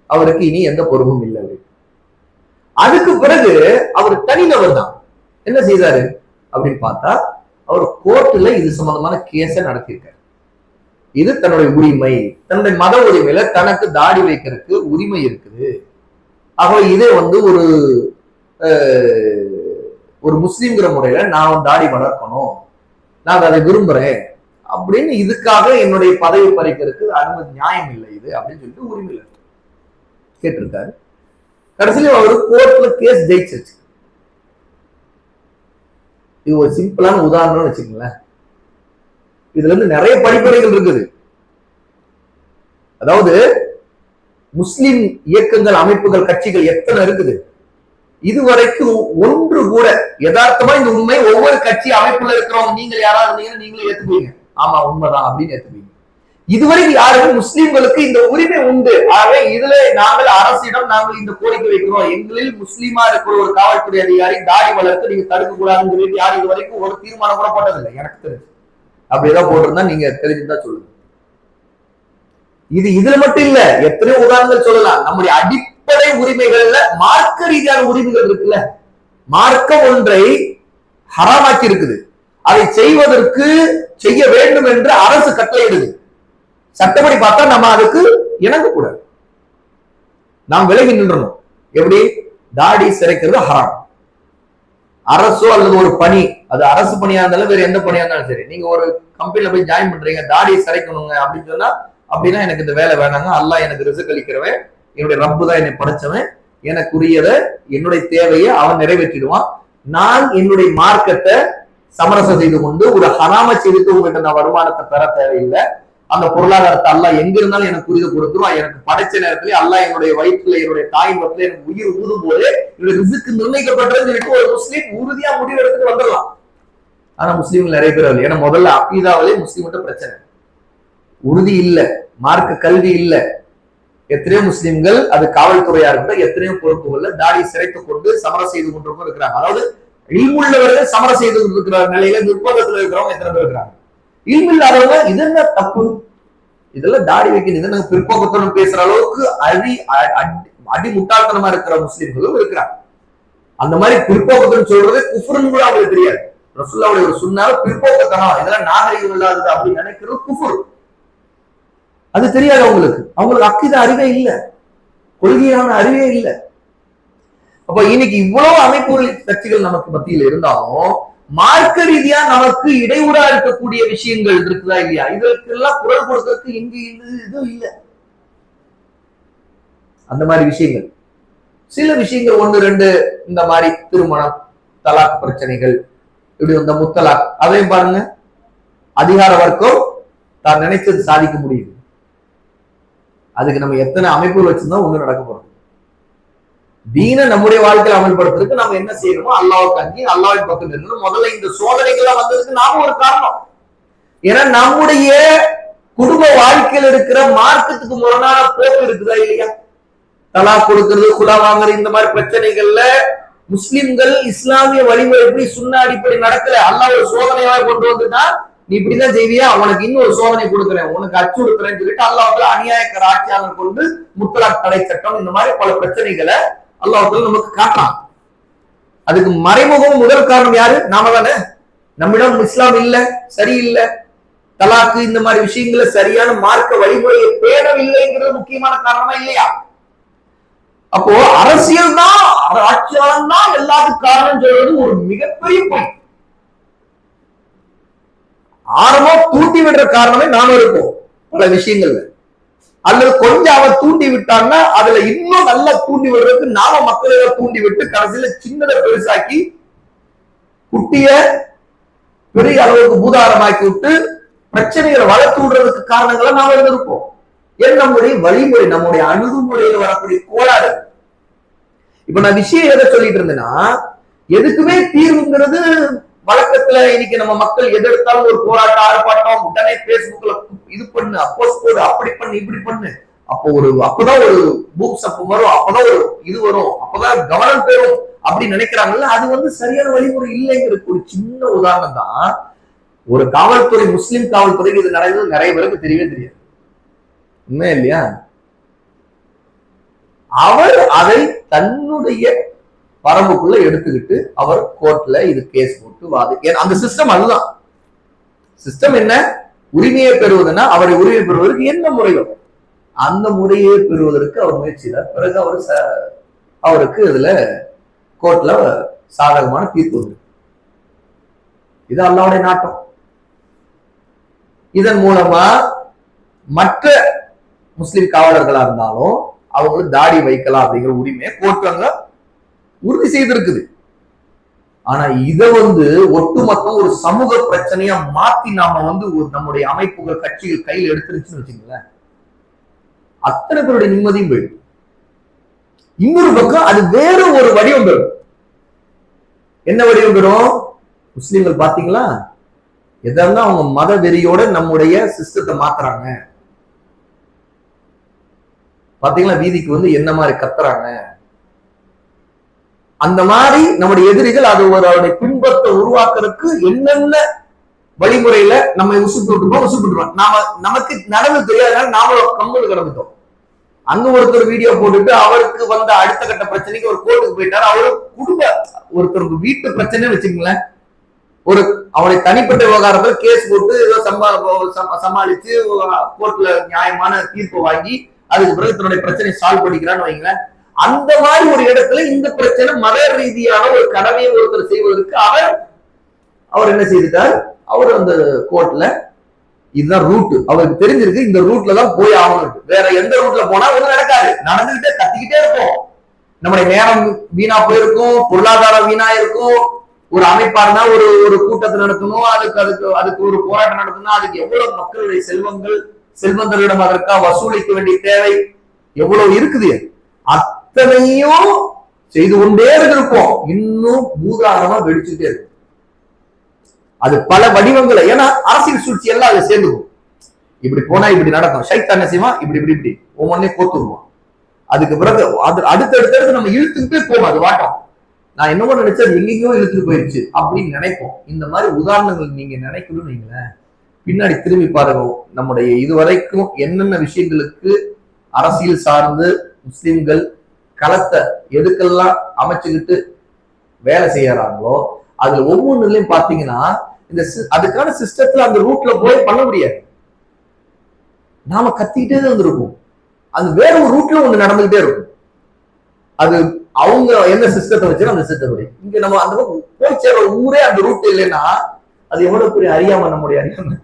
அவருக்கு இனி எந்த பொறுப்பும் இல்லை. அதுக்கு பிறகு அவர் தனிநபர் தான் என்ன செய்தாரு அப்படின்னு பார்த்தா, அவர் கோர்ட்டுல இது சம்பந்தமான கேஸ நடத்தியிருக்காரு. இது தன்னுடைய உரிமை, தன்னுடைய மத உரிமையில தனக்கு தாடி வைக்கிறதுக்கு உரிமை இருக்குது. ஆக இதை வந்து ஒரு முஸ்லீம்ங்கிற முறையில நான் தாடி வளர்க்கணும், நான் அதை விரும்புறேன் அப்படின்னு, இதுக்காக என்னுடைய பதவி பறிக்கிறதுக்கு அனுமதி நியாயம் இல்லை இது அப்படின்னு சொல்லிட்டு உரிமையில கேட்டிருக்காரு. கடைசியில அவரு கோர்ட்ல கேஸ் ஜெயிச்சிருச்சு. இது ஒரு சிம்பிளான உதாரணம் வச்சுக்கங்களேன். இதுல இருந்து நிறைய படிப்பனைகள் இருக்குது. அதாவது முஸ்லிம் இயக்கங்கள், அமைப்புகள், கட்சிகள் எத்தனை இருக்குது, இதுவரைக்கும் ஒன்று கூட யதார்த்தமா இந்த உண்மை ஒவ்வொரு கட்சி அமைப்புல இருக்கிறவங்க நீங்கள் யாராவது இருந்தீங்கன்னா நீங்களே ஏத்துப்பீங்க, ஆமா உண்மைதான் அப்படின்னு ஏத்துப்பீங்க. இதுவரைக்கும் யாருமே முஸ்லிம்களுக்கு இந்த உரிமை உண்டு, ஆகவே இதுல நாங்கள் அரசிடம் நாங்கள் இந்த கோரிக்கை வைக்கிறோம், எங்களில் முஸ்லீமா இருக்கிற ஒரு காவல்துறை அதிகாரி தாடி வளர்த்து நீங்க தடுக்க கூடாதுன்னு சொல்லிட்டு யார் இது வரைக்கும் ஒரு தீர்மானம் கூட போட்டதில்லை எனக்கு தெரிஞ்சு. அப்படியேதான் போட்டிருந்தா நீங்க தெரிஞ்சுதான் சொல்லுங்க. இதுல மட்டும் இல்ல, எத்தனையோ உதாரணங்கள் சொல்லலாம். நம்முடைய அடிப்படை உரிமைகள்ல மார்க்க ரீதியான உரிமைகள் இருக்குல்ல, மார்க்கம் ஒன்றை ஹராமாக்கி இருக்குது, அதை செய்வதற்கு செய்ய வேண்டும் என்று அரசு கட்டளையிடுது. சட்டப்படி பார்த்தா நம்ம அதுக்கு இணங்க கூடாது. நாம் விலகி நின்றணும். எப்படி? தாடி சிறைக்கிறது ஹராம். அரசோ அல்லது ஒரு பணி, அது அரசு பணியா இருந்தாலும் வேற எந்த பணியா இருந்தாலும் சரி, நீங்க ஒரு கம்பெனில போய் ஜாயின் பண்றீங்க, தாடியை சிறைக்கணுங்க அப்படின்னு சொன்னா, அப்படின்னா எனக்கு இந்த வேலை வேணாங்க, அல்லாஹ் எனக்கு ரிஸ்க் அளிக்கிறவன், என்னுடைய ரப்பு தான் என்னை படைச்சவன், எனக்குரியத என்னுடைய தேவையை அவன் நிறைவேற்றிடுவான். நான் என்னுடைய மார்க்கத்தை சமரசம் செய்து கொண்டு ஒரு ஹராம செய்துட்டு உங்ககிட்ட நான் வருமானத்தை பெற தேவையில்லை. அந்த பொருளாதாரத்தை அல்லாஹ் எங்க இருந்தாலும் எனக்கு உறுதி கொடுத்துரும். எனக்கு படைச்ச நேரத்திலே அல்லாஹ் என்னுடைய வயிற்றுல என்னுடைய தாய் வயிற்றுல எனக்கு உயிர் ஊதும் போது என்னுடைய ரிஸ்க் நிர்ணயிக்கப்பட்டதுன்னு சொல்லிட்டு ஒரு முஸ்லீம் உறுதியா முடிவு எடுத்துட்டு வந்துடலாம். ஆனா முஸ்லீம்கள் நிறைய பேர் இல்லை. ஏன்னா முதல்ல அக்கீதாவிலே முஸ்லீம்கிட்ட பிரச்சனை, உறுதி இல்லை, மார்க்க கல்வி இல்லை. எத்தனையோ முஸ்லீம்கள், அது காவல்துறையா இருக்கட்டும், எத்தனையோ பொறுப்புகள்ல தாடி சிறைத்துக் கொண்டு சமரம் செய்து கொண்டிருக்கும் இருக்கிறாங்க. அதாவது இல்முள்ளவர்கள் சமரம் செய்து கொண்டிருக்கிற நிலையில நிர்பந்தத்துல இருக்கிறவங்க எத்தனை பேர் இருக்கிறாங்க. இல்மில்லாதவங்க இது என்ன தப்பு, இதெல்லாம் தாடி வைக்கணும், இதெல்லாம் பிற்போக்கத்தனம் பேசுற அளவுக்கு அடி முட்டாள்தனமா இருக்கிற முஸ்லீம்களும் இருக்கிறாங்க. அந்த மாதிரி பிற்போக்கத்தனம் சொல்றது குஃப்ருன்னு கூட அவங்களுக்கு தெரியாது. ரசூலுல்லாஹி ஒரு சுன்னால பிற்போக்கத்தனம், இதெல்லாம் நாகரிகம் இல்லாதது அப்படின்னு நினைக்கிறது குஃப்ர். அது தெரியாது அவங்களுக்கு. அவங்களுக்கு அக்கீதா அறிவே இல்லை, கொள்கையான அறிவே இல்லை. அப்ப இன்னைக்கு இவ்வளவு அமைப்பு கட்சிகள் நமக்கு மத்தியில் இருந்தாலும் மார்க்க ரீதியா நமக்கு இடையூறா இருக்கக்கூடிய விஷயங்கள் இருக்குதா இல்லையா? இதற்கெல்லாம் குரல் கொடுக்கறதுக்கு எங்க இதுவும் இல்லை. அந்த மாதிரி விஷயங்கள், சில விஷயங்கள் ஒன்று ரெண்டு, இந்த மாதிரி திருமணம், தலாக் பிரச்சனைகள், இப்படி இந்த முத்தலாக், அதையும் பாருங்க, அதிகார வர்க்கம் தான் நினைச்சது சாதிக்க முடியுது. அதுக்கு நம்ம எத்தனை அமைப்புகள் வச்சிருந்தா ஒண்ணு நடக்க போறோம். தீன நம்முடைய வாழ்க்கையில அமல்படுத்துறதுக்கு நம்ம என்ன செய்யணுமோ அல்லாஹ்வுக்கு அஞ்சி அல்லாஹ்வின் பக்கம் நின்று முதல்ல இந்த சோதனைகள்லாம் வந்ததுக்கு நாம ஒரு காரணம். ஏன்னா நம்முடைய குடும்ப வாழ்க்கையில் இருக்கிற மார்க்கத்துக்கு முரணான போக்கு இருக்குதா இல்லையா? தலாக் கொடுக்கிறது, குலா வாங்குறது, இந்த மாதிரி பிரச்சனைகள்ல முஸ்லிம்கள் இஸ்லாமிய வழிமுறை எப்படி சுன்னா அடிப்படை நடக்கல. அல்லாஹ் ஒரு சோதனையாக கொண்டு வந்துட்டா நீ இப்படிதான் செய்வியா, உனக்கு இன்னொரு சோதனை கொடுக்குறேன், உனக்கு அச்சுறுத்துறேன்னு சொல்லிட்டு அல்லாஹ்வுல அநியாயக்கார ஆட்சியாளர் கொண்டு முத்தலாக் தடை சட்டம், இந்த மாதிரி பல பிரச்சனைகளை அல்லாஹ்வுல நமக்கு காட்டலாம். அதுக்கு மறைமுகம் முதல் காரணம் யாரு? நாம தானே. நம்மிடம் இஸ்லாம் இல்ல, சரியில்லை, தலாக்கு இந்த மாதிரி விஷயங்களை சரியான மார்க்க வழிமுறையை பேணவில்லைங்கிறது முக்கியமான காரணமா இல்லையா? அப்போ அரசியல் தான், ஆட்சியாளன் தான் எல்லாத்துக்கும் காரணம் சொல்றது ஒரு மிகப்பெரிய பொய். ஆரம்பம் தூண்டி விடுற காரணமே நாம இருப்போம் பல விஷயங்கள்ல, அல்லது கொஞ்சம் அவன் தூண்டி விட்டான்னா அதுல இன்னும் நல்லா தூண்டி விடுறதுக்கு நாம மக்களை தூண்டி விட்டு கடைசியில சின்னதை பெருசாக்கி குட்டிய பெரிய அளவுக்கு பூதாரமாக்கி விட்டு பிரச்சனைகளை வளர்த்து விடுறதுக்கு காரணங்களை நாம இருந்திருப்போம். ஏன்? நம்முடைய வழிமுறை, நம்முடைய அணுகுமுறையில வரக்கூடிய கோளாறு. இப்ப நான் விஷயம் எதை சொல்லிட்டு இருந்தேன்னா, எதுக்குமே தீர்வுங்கிறது வழக்கத்துல இன்னைக்கு நம்ம மக்கள் எது எடுத்தாலும் ஒரு போராட்டம், ஆர்ப்பாட்டம், உடனே பேஸ்புக்ல இது பண்ணு, அப்போஸ் போடு, அப்படி பண்ணு, இப்படி பண்ணு, அப்பதான் ஒரு பூக்ஸ் அப் வரும், அப்பதான் ஒரு இது வரும், அப்பதான் கவனம் பெறும் அப்படின்னு நினைக்கிறாங்கல்ல. அது சரியான வழிமுறை இல்லைங்கிறது ஒரு சின்ன உதாரணம் தான். ஒரு காவல்துறை, முஸ்லிம் காவல்துறைக்கு இது நடந்தது நிறைய பேருக்கு தெரியவே தெரியாது, உண்மையா இல்லையா? அவர் அதை தன்னுடைய வரம்புக்குள்ள எடுத்துக்கிட்டு அவர் கோர்ட்ல இது கேஸ் போட்டு வாது. அந்த சிஸ்டம் அதுதான். சிஸ்டம் என்ன? உரிமையை பெறுவதுன்னா அவரை உரிமை பெறுவதற்கு என்ன முறையோ அந்த முறையை பெறுவதற்கு அவர் முயற்சியில பிறகு அவருக்கு இதுல கோர்ட்ல சாதகமான தீர்ப்பு வந்து, இது அல்லாஹ்வுடைய நாட்டம். இதன் மூலமா மற்ற முஸ்லிம் காவலர்களா இருந்தாலும் அவங்களுக்கு தாடி வைக்கலாம் அப்படிங்கிற உரிமையை கோர்ட் அங்க உறுதி செய்திருக்குது. ஆனா இத ஒட்டுமொத்தம் ஒரு சமூக பிரச்சனையா மாத்தி நாம நம்முடைய அமைப்புகள், கட்சிகள் கையில் எடுத்துருச்சுன்னு வச்சுங்களேன், அத்தனை பேருடைய நிம்மதியும் போயிடும். இன்னொரு பக்கம் அது வேற ஒரு வடிவம் பெறும். என்ன வடிவம் பெறும்? முஸ்லிம்கள் பாத்தீங்களா, எதெல்லாம் அவங்க மத வெறியோட நம்முடைய சிஸ்டத்தை மாத்துறாங்க பாத்தீங்களா, வீதிக்கு என்ன மாதிரி கத்துறாங்க, அந்த மாதிரி நம்முடைய எதிரிகள் அது அவருடைய பின்பற்ற உருவாக்குறதுக்கு என்னென்ன வழிமுறையில நம்ம உசுப்பிட்டுருவோம். நமக்கு நடந்து தெரியாதனால நாம கம்பல் கிடந்துட்டோம். அங்க ஒருத்தர் வீடியோ போட்டுட்டு அவருக்கு அடுத்த கட்ட பிரச்சனைக்கு ஒரு கோர்ட்டுக்கு போயிட்டாரு. அவரு ஒருத்தருக்கு வீட்டு பிரச்சனை வச்சுக்கங்களேன், அவருடைய தனிப்பட்ட விவகாரத்துல கேஸ் போட்டு ஏதோ சமாளிச்சு கோர்ட்ல நியாயமான தீர்ப்பு வாங்கி அதுக்கு பிறகு தன்னுடைய பிரச்சனையை சால்வ் பண்ணிக்கிறான்னு வைங்களேன். அந்த மாதிரி ஒரு இடத்துல இந்த பிரச்சனை மத ரீதியான ஒரு கடமையை ஒருத்தர் செய்வதற்கு அவர் என்ன செய்துட்டார், அவர் அந்த கோர்ட்ல இதுதான் ரூட் அவருக்கு தெரிஞ்சிருக்கு, இந்த ரூட்ல தான் போய் ஆகணும். வேற எந்த ரூட்ல போனா ஒண்ணும் நடக்காது, நடந்துகிட்டே கத்திக்கிட்டே இருக்கும். நம்முடைய நேரம் வீணா போயிருக்கும், பொருளாதாரம் வீணா இருக்கும். ஒரு அமைப்பா இருந்தா ஒரு கூட்டத்தை நடத்தணும், அதுக்கு ஒரு போராட்டம் நடத்தணும், அதுக்கு எவ்வளவு மக்களுடைய செல்வந்தர்களிடம் அதற்காக வசூலிக்க வேண்டிய தேவை எவ்வளவு இருக்குது. அத்தனையும் செய்து கொண்டே இருந்திருப்போம், இன்னும் பூதாரமா வெடிச்சுட்டே இருக்கும். அது பல வடிவங்களை, ஏன்னா அரசியல் சூழ்ச்சி எல்லாம் அதை சேர்ந்துக்கும். இப்படி போனா இப்படி நடக்கும், சைத்தான் செய்வான், இப்படி ஒவ்வொன்னே கோத்துருவான். அதுக்கு பிறகு அடுத்தடுத்து நம்ம இழுத்துக்கிட்டே போவோம். அது வாட்டம் நான் என்னமோ நினைச்சது எங்கெங்கயோ இழுத்துட்டு போயிடுச்சு அப்படின்னு நினைப்போம். இந்த மாதிரி உதாரணங்கள் நீங்க நினைக்கணும்னு வைங்களேன், பின்னாடி திரும்பி பாருங்க. நம்முடைய இதுவரைக்கும் என்னென்ன விஷயங்களுக்கு அரசியல் சார்ந்து முஸ்லிம்கள் களத்தை எதுக்கெல்லாம் அமைச்சுக்கிட்டு வேலை செய்யறாங்களோ அதுல ஒவ்வொன்றுலயும் பாத்தீங்கன்னா இந்த அதுக்கான சிஸ்டத்துல அந்த ரூட்ல போய் பண்ண முடியாது. நாம கத்திக்கிட்டே தான் இருந்திருக்கும், அது வேற ஒரு ரூட்ல ஒண்ணு நடந்துகிட்டே இருக்கும். அது அவங்க என்ன சிஸ்டத்தை வச்சு அந்த சிஸ்டத்தை இங்க நம்ம அந்த போய் சேர்ற ஊரே அந்த ரூட் இல்லைன்னா அது எவ்வளவு பெரிய அறியாம நம்முடைய அறியாம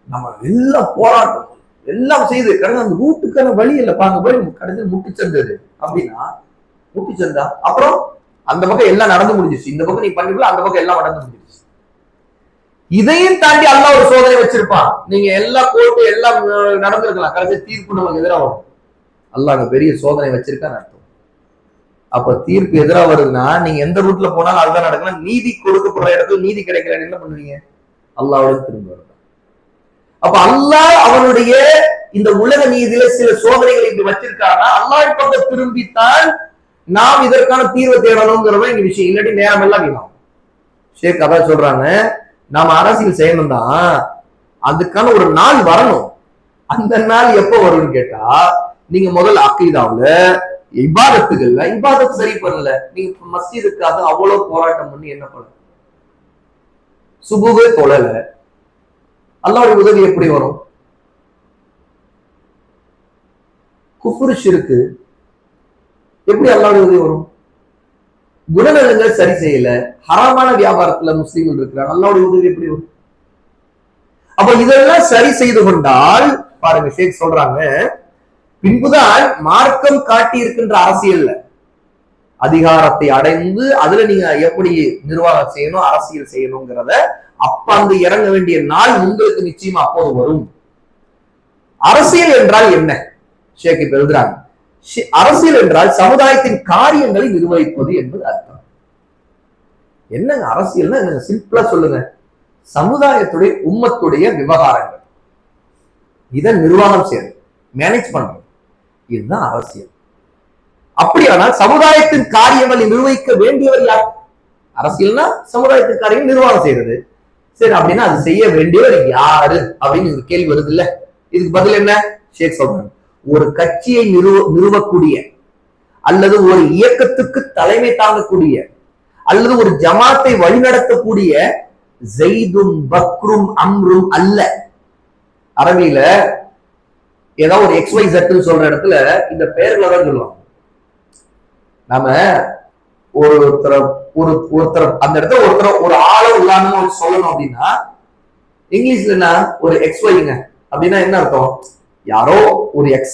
நம்ம எல்லாம் போராட்டம் எல்லாம் செய்து கடந்த அந்த ரூட்டுக்கான வழி இல்லை பாங்க போய் கடைசியில் முட்டிச்சந்தது அப்படின்னா முட்டிச்சந்தா அப்புறம் அந்த பக்கம் எல்லாம் நடந்து முடிஞ்சிச்சு, இந்த பக்கம் நீ பண்ணிக்கல, அந்த பக்கம் எல்லாம் நடந்து முடிஞ்சிச்சு. இதையும் தாண்டி அல்லாஹ் ஒரு சோதனை வச்சிருப்பான். நீங்க எல்லா கோர்ட்டு எல்லாம் நடந்திருக்கலாம், கடைசி தீர்ப்பு நமக்கு எதிராக வரும். அல்லாஹ் அங்க பெரிய சோதனை வச்சிருக்கான்னு அர்த்தம். அப்ப தீர்ப்பு எதிராக வருதுன்னா நீங்க எந்த ரூட்ல போனாலும் அதுதான் நடக்கலாம். நீதி கொடுக்கப்படுற இடத்துல நீதி கிடைக்கலன்னு என்ன பண்ணுவீங்க, அல்லாஹ்வோட திரும்ப வருது. அப்ப அல்லாஹ் அவனுடைய இந்த உலக நீதியில சில சோதனைகளை இப்படி வச்சிருக்காங்கன்னா அல்லாஹ் பக்கம் திரும்பித்தான் நாம் இதற்கான தீர்வை தேடணுங்கிறத இங்க விஷயம். இல்லாட்டி நேரம் எல்லாம் வீணாகும். ஷேக் அதான் சொல்றாங்க, நாம அரசியல் செய்யணும் தான், அதுக்கான ஒரு நாள் வரணும். அந்த நாள் எப்ப வரும்னு கேட்டா நீங்க முதல்ல அக்கீதாவுல இபாதத்துகள்ல இபாதத்து சரி பண்ணல, நீங்க மஸ்ஜிதுக்காக அவ்வளவு போராட்டம் பண்ணி என்ன பண்ண, சுபுவே தொழல, அல்லாஹ்வுடைய உதவி எப்படி வரும்? குஃப்ர் ஷிர்க் எப்படி அல்லாஹ்வுடைய உதவி வரும்? குணநலங்கள் சரி செய்யல, ஹராமான வியாபாரத்துல முஸ்லிம்கள் இருக்கிறாங்க, அல்லாஹ்வுடைய உதவி எப்படி வரும்? அப்ப இதெல்லாம் சரி செய்து கொண்டால் பாருங்க, ஷேக் சொல்றாங்க, பின்புதான் மார்க்கம் காட்டி இருக்கின்ற அரசியல்ல அதிகாரத்தை அடைந்து அதுல நீங்க எப்படி நிர்வாகம் செய்யணும், அரசியல் செய்யணுங்கிறத அப்ப அங்கு இறங்க வேண்டிய நாள் உங்களுக்கு நிச்சயமா அப்போது வரும். அரசியல் என்றால் என்ன? ஷேக் இப்ப எழுதுறாங்க, அரசியல் என்றால் சமுதாயத்தின் காரியங்களை நிர்வகிப்பது என்பது அர்த்தம். என்னங்க அரசியல்னா என்னங்க? சிம்பிளா சொல்லுங்க, சமுதாயத்துடைய உம்மத்துடைய விவகாரங்கள் இதை நிர்வாகம் செய்யறது, மேனேஜ் பண்றது, இதுதான் அரசியல். அப்படியானால் சமுதாயத்தின் காரியங்களை நிர்வகிக்க வேண்டியவர் யார்? அரசியல்னா சமுதாயத்தின் காரியங்கள் நிர்வாகம் செய்யறது. சரி, அப்படின்னா அது செய்ய வேண்டியவர் யாரு அப்படின்னு கேள்வி வருது இல்ல? இதுக்கு பதில் என்ன ஷேக் சொல்றாங்க, ஒரு கட்சியை நிறுவக்கூடிய அல்லது ஒரு இயக்கத்துக்கு தலைமை தாங்கக்கூடிய அல்லது ஒரு ஜமாத்தை வழிநடத்தக்கூடிய ஜெய்தும் பக்ரும் அம்ரும் அல்ல. அரபியில ஏதாவது ஒரு XYZ சொல்ற இடத்துல இந்த பெயர்களை தான் சொல்லுவாங்க. நாம ஒருத்தர் அந்த இடத்துல ஒரு ஆள உதாரணமா சொல்லணும் அப்படின்னா இங்கிலீஷ்ல என்ன, ஒரு XYங்க அப்படின்னா என்ன அர்த்தம்? யாரோ ஒரு X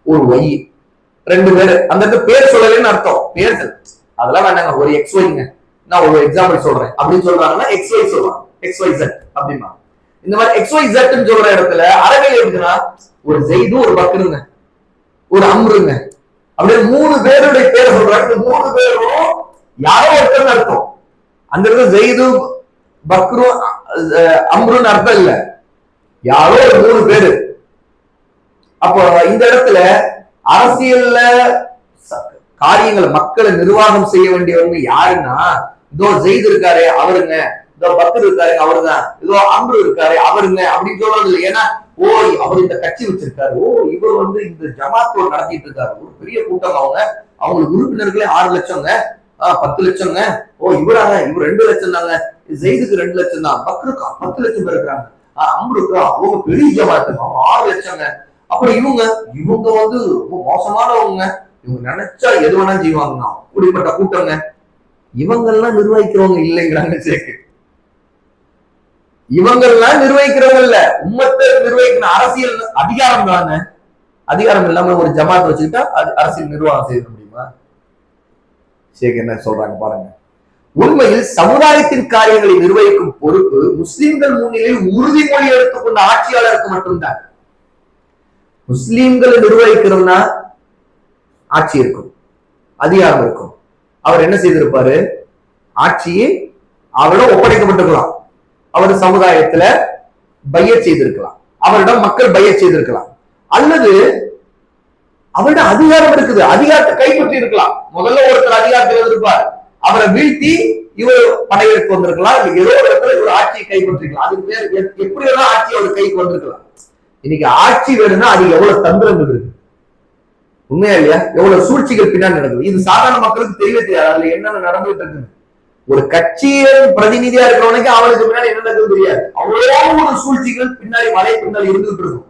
ஒரு Y ரெண்டு பேரு, அந்த இடத்துல பேர் சொல்லலன்னு அர்த்தம். பேர் அதெல்லாம் வேண்டாங்க, ஒரு XYங்க, நான் ஒரு எக்ஸாம்பிள் சொல்றேன் அப்படின்னு சொல்றாங்கன்னா XY சொல்லுவாங்க, XYZ அப்படின்னா. இந்த மாதிரி XYZ சொல்ற இடத்துல அரபியில் இருக்குன்னா ஒரு ஜெய்து ஒரு பக்ருங்க ஒரு அம்ருங்க அப்படியே மூணு பேருடைய பேரை சொல்றாங்க. மூணு பேரும் யாரோ ஒருத்தர் அர்த்தம். அந்த இடத்துல ஜெய்து பக்ரு அம்ருன்னு அர்த்தம் இல்ல, யாரோ ஒரு மூணு பேரு. அப்போ இந்த இடத்துல அரசியல்ல காரியங்களை மக்களை நிர்வாகம் செய்ய வேண்டியவங்க யாருன்னா, இதோ ஜெயித் இருக்காரு அவருங்க, இதோ பக்ர் இருக்காரு அவருதான், இதோ அம்ரு இருக்காரு அவருங்க அப்படின்னு சொல்றது இல்லை. ஏன்னா ஓ அவர் இந்த கட்சி வச்சிருக்காரு, ஓ இவர் வந்து இந்த ஜமாத்தோடு நடத்திட்டு இருக்காரு, ஒரு பெரிய கூட்டம், அவங்களுக்கு உறுப்பினர்களே 6 லட்சங்க 10 லட்சங்க, ஓ இவராங்க இவர் 2 லட்சம் தாங்க, ஜெயிதுக்கு 2 லட்சம் தான், பக்ருக்கு 10 லட்சம் பேர் இருக்கிறாங்க, அம்ருக்கு அவங்க பெரிய ஜமாத்து 6 லட்சங்க, அப்புறம் இவங்க வந்து ரொம்ப மோசமானவங்க, இவங்க நினைச்சா எது வேணா செய்வாங்க, அப்படிப்பட்ட கூட்டங்க. இவங்கெல்லாம் நிர்வகிக்கிறவங்க இல்லைங்கிறாங்க சேக்கு. இவங்கெல்லாம் நிர்வகிக்கிறவங்க இல்ல, உம்மத்தை நிர்வகிக்கிற அரசியல் அதிகாரம் தானே. அதிகாரம் இல்லாம ஒரு ஜமாத் வச்சுக்கிட்டா அரசியல் நிர்வாகம் செய்ய முடியுமா? சேக் என்ன சொல்றாங்க பாருங்க. உண்மையில் சமுதாயத்தின் காரியங்களை நிர்வகிக்கும் பொறுப்பு முஸ்லிம்கள் முன்னிலையில் உறுதிமொழி எடுத்துக்கொண்ட ஆட்சியாளருக்கு மட்டும்தான். முஸ்லிம்களை நிர்வகிக்கிறோம்னா ஆட்சி இருக்கும், அதிகாரம் இருக்கும். அவர் என்ன செய்திருப்பாரு? ஆட்சியை அவரிடம் ஒப்படைக்கப்பட்டிருக்கலாம், அவர் சமுதாயத்துல பையச் செய்திருக்கலாம், அவரிடம் மக்கள் பையச் செய்திருக்கலாம், அல்லது அவரிடம் அதிகாரம் இருக்குது, அதிகாரத்தை கைப்பற்றி இருக்கலாம். முதல்ல ஒருத்தர் அதிகாரத்தில் இருப்பார், அவரை வீழ்த்தி இவர் படையெடுத்து வந்திருக்கலாம், ஏதோ ஒரு இடத்துல இவர் ஆட்சியை கைப்பற்றிருக்கலாம். அதுக்கு பேர் எப்படி எல்லாம் ஆட்சி அவர் கைக்கு வந்திருக்கலாம். இன்னைக்கு ஆட்சி வேணும்னா அது எவ்வளவு தந்திரங்கள் இருக்கு, உண்மையா இல்லையா? எவ்வளவு சூழ்ச்சிகள் பின்னாடி நடக்குது, இது சாதாரண மக்களுக்கு தெரியவே தெரியாது அதுல என்னென்ன நடந்துட்டு இருக்கு. ஒரு கட்சியின் பிரதிநிதியா இருக்கிறவனுக்கு அவனுக்கு பின்னாடி என்ன நடக்குது தெரியாது. அவ்வளவு ஒரு சூழ்ச்சிகள் பின்னாடி மலை பின்னாடி இருந்துட்டு இருக்கும்.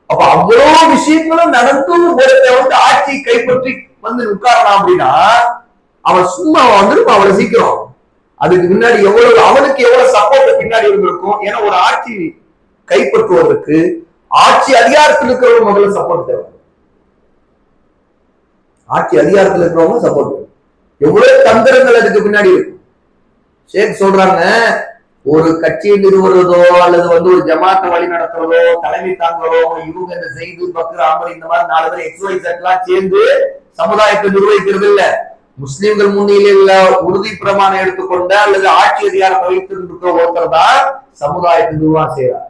அப்ப அவ்வளவு விஷயங்களும் நடந்து ஒருத்தர் வந்து ஆட்சியை கைப்பற்றி வந்து உட்காரலாம் அப்படின்னா அவன் சும்மா வந்துருப்பான் அவ்வளவு சீக்கிரம். அதுக்கு முன்னாடி எவ்வளவு அவனுக்கு எவ்வளவு சப்போர்ட் பின்னாடி இருந்திருக்கும். ஏன்னா ஒரு ஆட்சி கைப்பற்றுவதற்கு ஆட்சி அதிகாரத்தில் இருக்கிறவங்க முதல்ல சப்போர்ட் தேவை. ஆட்சி அதிகாரத்தில் இருக்கிறவங்க சப்போர்ட் தேவை. எவ்வளவு தந்திரங்கள் அதுக்கு பின்னாடி இருக்கும். சேக் சொல்றாங்க, ஒரு கட்சியை நிறுவுறதோ அல்லது வந்து ஒரு ஜமாத்தை வழி நடத்துறதோ தலைமை தாங்குறதோ இவங்க இந்த செய்து பக்ர ஆம்பர் இந்த மாதிரி 4 பேர் XYZ எல்லாம் சேர்ந்து சமுதாயத்தை நிர்வகிக்கிறது இல்ல. முஸ்லிம்கள் முன்னிலையில உறுதி பிரமாணம் எடுத்துக்கொண்ட அல்லது ஆட்சி அதிகாரத்தை வைத்திருக்கிற ஒருத்தர் தான் சமுதாயத்தை நிர்வாகம் செய்யறார்.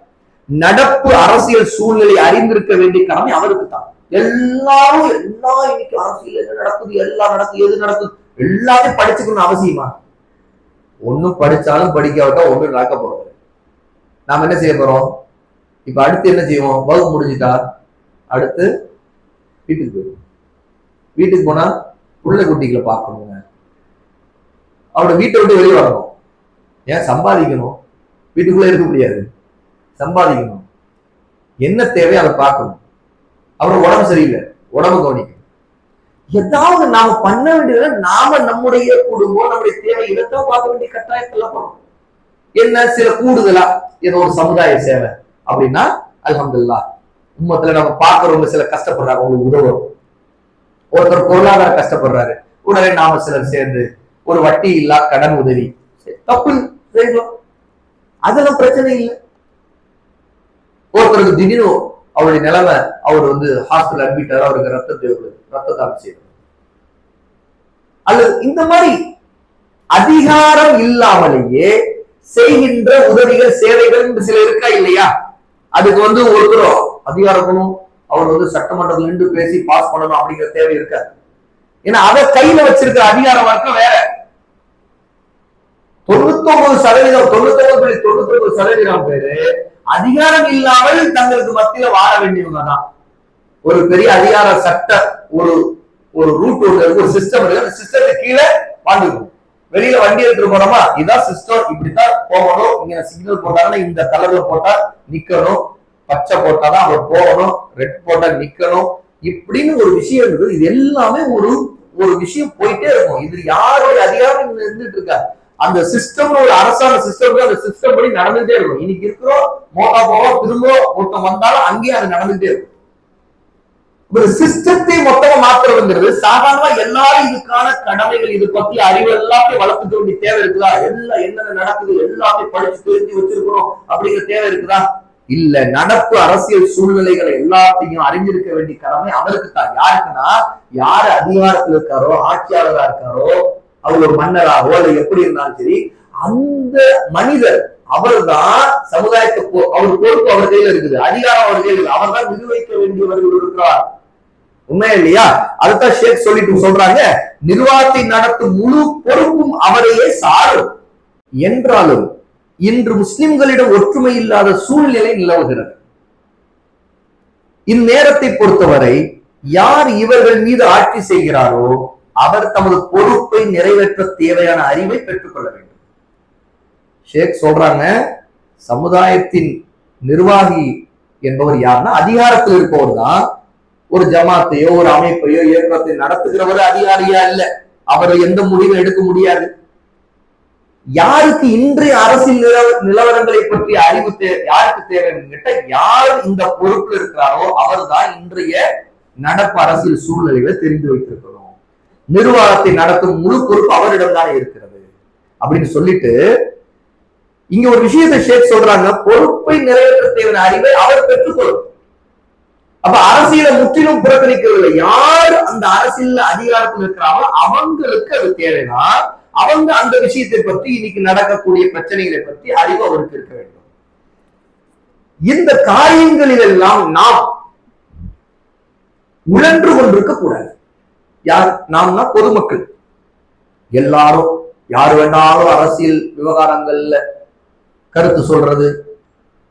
நடப்பு அரசியல் சூழ்நிலை அறிந்திருக்க வேண்டிய கடமை அவருக்கு தான். எல்லாரும் இன்னைக்கு அரசியல் என்ன நடக்குது, எல்லாம் நடக்குது, எது நடக்குது எல்லாத்தையும் படிச்சுக்கணும்னு அவசியமா? ஒன்னும் படிச்சாலும் படிக்காவிட்டா ஒன்றும் நடக்க போறது. நாம என்ன செய்ய போறோம்? இப்ப அடுத்து என்ன செய்வோம்? வகுப்பு முடிஞ்சுட்டா அடுத்து வீட்டுக்கு போயிடும். வீட்டுக்கு போனா புள்ள குட்டிகளை பார்க்கணுங்க, அவரோட வீட்டை விட்டு வெளியே வரணும். ஏன்? சம்பாதிக்கணும். வீட்டுக்குள்ள இருக்க முடியாது, சம்பாதிக்கணும். என்ன தேவை அதை பார்க்கணும். அவரோட உடம்பு சரியில்லை, உடம்பு கவனிக்கணும். ஏதாவது நாம பண்ண வேண்டியது நாம நம்முடைய குடும்பம் நம்முடைய தேவை இதைத்தான் பார்க்க வேண்டிய கட்டாயத்துல போறோம். என்ன சில கூடுதலா ஏதோ ஒரு சமுதாய சேவை அப்படின்னா அல்ஹம்துலில்லாஹ். உம்மத்துல நம்ம பார்க்கறவங்க சில கஷ்டப்படுறாங்க, உங்களுக்கு உதவும். ஒருத்தர் பொருளாதார கஷ்டப்படுறாரு, உடனே நாம சிலர் சேர்ந்து ஒரு வட்டி இல்லா கடன் உதவி, தப்பு செய்யலாம், அதெல்லாம் பிரச்சனை இல்லை. ஒருத்தருக்கு திடீர்னு அவருடைய நிலைமை, அவர் வந்து ஹாஸ்பிட்டல் அட்மிட் ஆகிற, அவருக்கு ரத்த தேவைப்படுது, ரத்த தானம் செய்யணும். அல்லது இந்த மாதிரி அதிகாரம் இல்லாமலேயே செய்கின்ற உதவிகள் சேவைகள் சில இருக்கா இல்லையா? அதுக்கு வந்து ஒருத்தரும் அதிகாரமும் அவர் வந்து சட்டமன்றத்தில் நின்று பேசி பாஸ் பண்ணணும் அப்படிங்கிற தேவை இருக்காது. ஏன்னா அதை கையில வச்சிருக்கிற அதிகார வர்க்கம் வேற. 99% பேரு அதிகாரம் இல்லாமல் தங்களுக்கு மத்தியில வாழ வேண்டியவங்க தான். ஒரு பெரிய அதிகார சட்ட ஒரு ரூட் ஒரு சிஸ்டம் இருக்கு, அந்த சிஸ்டத்தை கீழே வாழ்ந்துக்கணும். வெளியில வண்டி எடுத்துட்டு போறோமா, இதான் சிஸ்டம், இப்படித்தான் போகணும், இங்க சிக்னல் போட்டாங்கன்னா இந்த கலர்ல போட்டா நிக்கணும், பச்சை போட்டாதான் அவர் போகணும், ரெட் போட்டா நிக்கணும், இப்படின்னு ஒரு விஷயம் இருக்குது. இது எல்லாமே ஒரு விஷயம் போயிட்டே இருக்கும். இது யாருடைய அதிகாரம் இருந்துட்டு இருக்கா? அந்த சிஸ்டம் ஒரு அரசாங்க சிஸ்டம், அந்த சிஸ்டம் படி நடந்துட்டே இருக்கும். இன்னைக்கு இருக்கிறோம், மோட்டா போவோம், திரும்ப ஒருத்தம் வந்தாலும் அங்கேயே அது நடந்துட்டே இருக்கும். ஒரு சிஸ்டத்தை மொத்தமா மாத்துறதுங்கிறது சாதாரணமா எல்லாரும் இதுக்கான கடமைகள், இது பத்தி அறிவு எல்லாத்தையும் வளர்த்துக்க வேண்டிய தேவை இருக்குதா? எல்லாம் என்னென்ன நடக்குது எல்லாத்தையும் படிச்சு தெரிஞ்சு வச்சிருக்கணும் அப்படிங்கிற தேவை இருக்குதா? இல்ல. நடப்பு அரசியல் சூழ்நிலைகளை எல்லாத்தையும் அறிஞ்சிருக்க வேண்டிய கடமை அவருக்கு தான். யாருக்குன்னா, யாரு அதிகாரத்தில் இருக்காரோ, ஆட்சியாளராக இருக்காரோ, அவர் ஒரு மன்னராகவோ அல்லது எப்படி இருந்தாலும் சரி, அந்த மனிதர் அவர் தான் சமுதாயத்தை அவர் பொறுப்பு அவர் கையில இருக்குது, அதிகாரம் அவர் கையில், அவர் தான் நிர்வகிக்க வேண்டியவர்கள் இருக்கிறார். உண்மையா இல்லையா? அதுதான் ஷேக் சொல்லிட்டு சொல்றாங்க, நிர்வாகத்தை நடத்தும் முழு பொறுப்பும் அவரையே சாரும் என்றாலும் இன்று முஸ்லிம்களிடம் ஒற்றுமை இல்லாத சூழ்நிலை நிலவுகிறது. இந்நேரத்தை பொறுத்தவரை யார் இவர்கள் மீது ஆட்சி செய்கிறாரோ அவர் தமது பொறுப்பை நிறைவேற்ற தேவையான அறிவை பெற்றுக்கொள்ள வேண்டும். ஷேக் சொல்றாங்க, சமுதாயத்தின் நிர்வாகி என்பவர் யாருன்னா அதிகாரத்தில் இருப்பவர் தான். ஒரு ஜமாத்தையோ ஒரு அமைப்பையோ இயக்கத்தை நடத்துகிறவர் அதிகாரியா இல்ல. அவர் எந்த முடிவும் எடுக்க முடியாது. யாருக்கு இன்றைய அரசியல் நிலவரங்களை பற்றிய அறிவு யாருக்கு தேவைன்னு கேட்டா, யார் இந்த பொறுப்பில் இருக்கிறாரோ அவர் தான் இன்றைய நடப்பு அரசியல் சூழ்நிலைகளை தெரிந்து வைத்திருக்கணும். நிர்வாகத்தை நடத்தும் முழு பொறுப்பு அவரிடம் தானே இருக்கிறது அப்படின்னு சொல்லிட்டு இங்க ஒரு விஷயத்தை ஷேக் சொல்றாங்க, பொறுப்பை நிறைவேற்ற தேவையான அறிவை அவர் பெற்றுக்கொள்ளும். அப்ப அரசியலை முற்றிலும் புறக்கணிக்கவில்லை. யார் அந்த அரசியல் அதிகாரத்தில் இருக்கிறாங்களோ அவங்களுக்கு அது தேவைன்னா அவங்க அந்த விஷயத்தை பற்றி, இன்னைக்கு நடக்கக்கூடிய பிரச்சனைகளை பற்றி அறிவு அவருக்கு இருக்க வேண்டும். இந்த காரியங்களில் எல்லாம் நாம் உழன்று கொண்டிருக்க கூடாது. யார் நாம்னா பொதுமக்கள் எல்லாரும். யார் வேணாலும் அரசியல் விவகாரங்கள்ல கருத்து சொல்றது,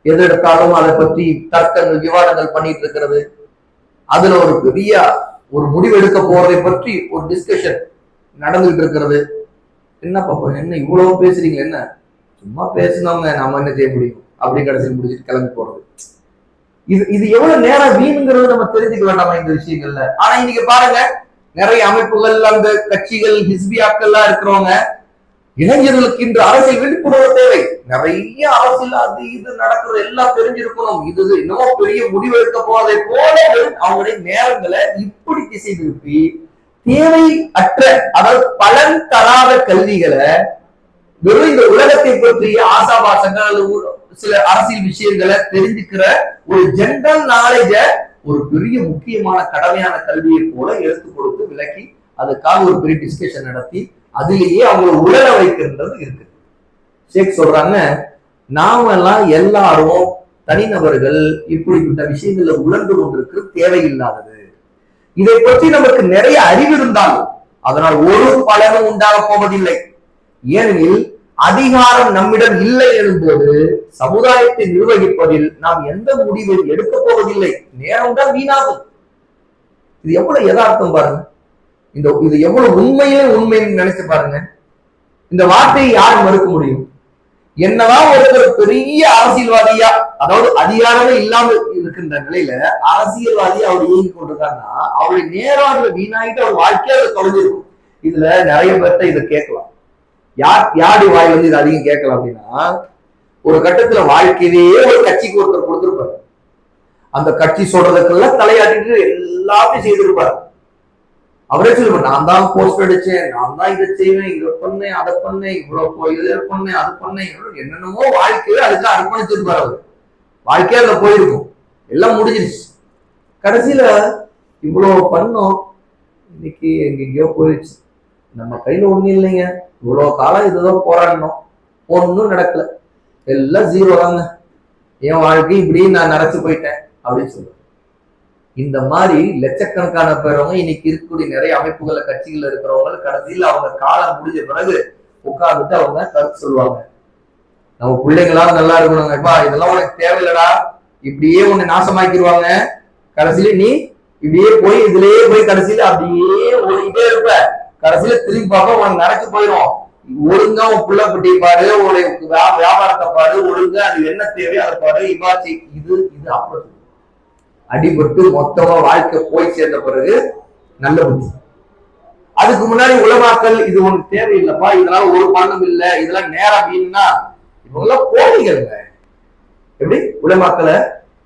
எது எடுத்தாலும் அதை பற்றி தர்க்கங்கள் விவாதங்கள் பண்ணிட்டு இருக்கிறது, அதுல ஒரு பெரிய ஒரு முடிவு எடுக்க போறதை பற்றி ஒரு டிஸ்கஷன் நடந்துகிட்டு இருக்கிறது. என்ன பாப்போம், என்ன இவ்வளவு பேசுறீங்க, என்ன சும்மா பேசினவங்க, நாம என்ன செய்ய முடியும் அப்படி கடைசியில் முடிச்சுட்டு கிளம்பி போறது. இது எவ்வளவு நேரம் வீணுங்கிறது நம்ம தெரிஞ்சுக்க வேண்டாமா இந்த விஷயங்கள்ல? ஆனா இன்னைக்கு பாருங்க, நிறைய அமைப்புகள், அந்த கட்சிகள், ஹிஸ்பியாக்கள்லாம் இருக்கிறவங்க, இளைஞர்களுக்கு இன்று அரசியல் விழிப்புணர்வு தேவை. நிறைய அரசியல் அது இது நடக்கிறது எல்லாம் தெரிஞ்சிருக்கணும். இது இன்னமும் பெரிய முடிவு எடுக்க போவதை போல அவங்களுடைய நேரங்களை இப்படி திசை திருப்பி தேவை அற்ற, அதாவது பலன் தராத கல்விகளை, வெறும் இந்த உலகத்தை பற்றிய ஆசாபாசங்கள், சில அரசியல் விஷயங்களை தெரிஞ்சுக்கிற ஒரு ஜெனரல் நாலேஜ ஒரு பெரிய முக்கியமான கடமையான கல்வியை போல எடுத்து கொடுத்து விளக்கி அதுக்காக ஒரு பெரிய டிஸ்கஷன் நடத்தி அதிலேயே அவங்களை உலர வைக்கிறது இருக்கு. ஷேக் சொல்றாங்க, நாம எல்லாம் எல்லாரும் தனிநபர்கள் இப்படிப்பட்ட விஷயங்கள்ல உணர்ந்து கொண்டிருக்கு தேவையில்லாதது. இதை பற்றி நமக்கு நிறைய அறிவு இருந்தாலும் அதனால் ஒரு பலனும் உண்டாக போவதில்லை. ஏனெனில் அதிகாரம் நம்மிடம் இல்லை எனும்போது சமுதாயத்தை நிர்வகிப்பதில் நாம் எந்த முடிவை எடுக்க போவதில்லை. நேரம் தான் வீணாகும். இது எவ்வளவு யதார்த்தம் பாருங்க. இது எவ்வளவு உண்மையிலே உண்மைன்னு நினைச்சு பாருங்க. இந்த வார்த்தையை யார் மறுக்க முடியும்? என்னதான் ஒருத்தர் பெரிய அரசியல்வாதியா, அதாவது அதிகாரமே இல்லாமல் இருக்கின்ற நிலையில அரசியல்வாதியா அவர் இயங்கி கொண்டிருக்காருன்னா அவருடைய நேரம் வீணாயிட்டு அவர் வாழ்க்கையை தொலைஞ்சிருக்கும். இதுல நிறைய பேர்த்த இதை கேட்கலாம். யாரு வாய் வந்து இது அதிகம் கேட்கலாம் அப்படின்னா, ஒரு கட்டத்துல வாழ்க்கையிலேயே ஒரு கட்சிக்கு ஒருத்தர் கொடுத்திருப்பாரு. அந்த கட்சி சொல்றதுக்கெல்லாம் தலையாட்டிட்டு எல்லாத்தையும் செய்திருப்பாரு. அவரே சொல்லுவார், நான் தான் போஸ்ட் அடிச்சேன், நான் தான் இதை செய்வேன், இதை பண்ணேன், அதை பண்ணேன், இவ்வளவு இதை பண்ணேன், அது பண்ணேன், என்னென்னமோ வாழ்க்கையில அதுக்கு அர்ப்பணிச்சிருப்பாரு. அவரு வாழ்க்கையா அதுல போயிருக்கும், எல்லாம் முடிஞ்சிருச்சு. கடைசியில இவ்வளவு பண்ணோம், இன்னைக்கு எங்கெங்கயோ போயிடுச்சு, நம்ம கையில ஒண்ணும் இல்லைங்க, இவ்வளவு காலம் இதுதான் போராடணும், ஒன்னும் நடக்கல, எல்லாம் ஜீரோ தாங்க, என் வாழ்க்கை இப்படி நான் நினைச்சு போயிட்டேன் அப்படின்னு சொல்லுவேன். இந்த மாதிரி லட்சக்கணக்கான பேரவங்க இன்னைக்கு இருக்கக்கூடிய நிறைய அமைப்புகள்ல கட்சிகள்ல இருக்கிறவங்க கடைசியில் அவங்க காலம் முடிஞ்ச பிறகு உட்கார்ந்துட்டு அவங்க கருத்து சொல்லுவாங்க, நம்ம பிள்ளைங்களாம் நல்லா இருக்கணும், இதெல்லாம் உனக்கு தேவையில்லடா, இப்படியே உன்னை நாசமாக்கிடுவாங்க, கடைசியில நீ இப்படியே போய் இதுலயே போய் கடைசியில அப்படியே ஓடிக்கிட்டே இருப்ப, கடைசியில திரும்பி பார்க்க உனக்கு நடக்க போயிடும், ஒழுங்கா உன் புள்ள குட்டி பாரு, உடைய வியாபாரத்தை பாரு, ஒழுங்கா அது என்ன தேவையோ அதை பாரு, இவாச்சி இது அப்படி அடிபட்டு மொத்தமா வாழ்க்கை போய் சேர்ந்த பிறகு நல்ல புத்தி. அதுக்கு முன்னாடி உலமாக்கல் இது உனக்கு தேவையில்லைப்பா, இதனால ஒரு பலனும் இல்லை, இதெல்லாம் நேரம் வீணா, இவங்கெல்லாம் கோழிகள்ங்க. எப்படி உலமாக்களை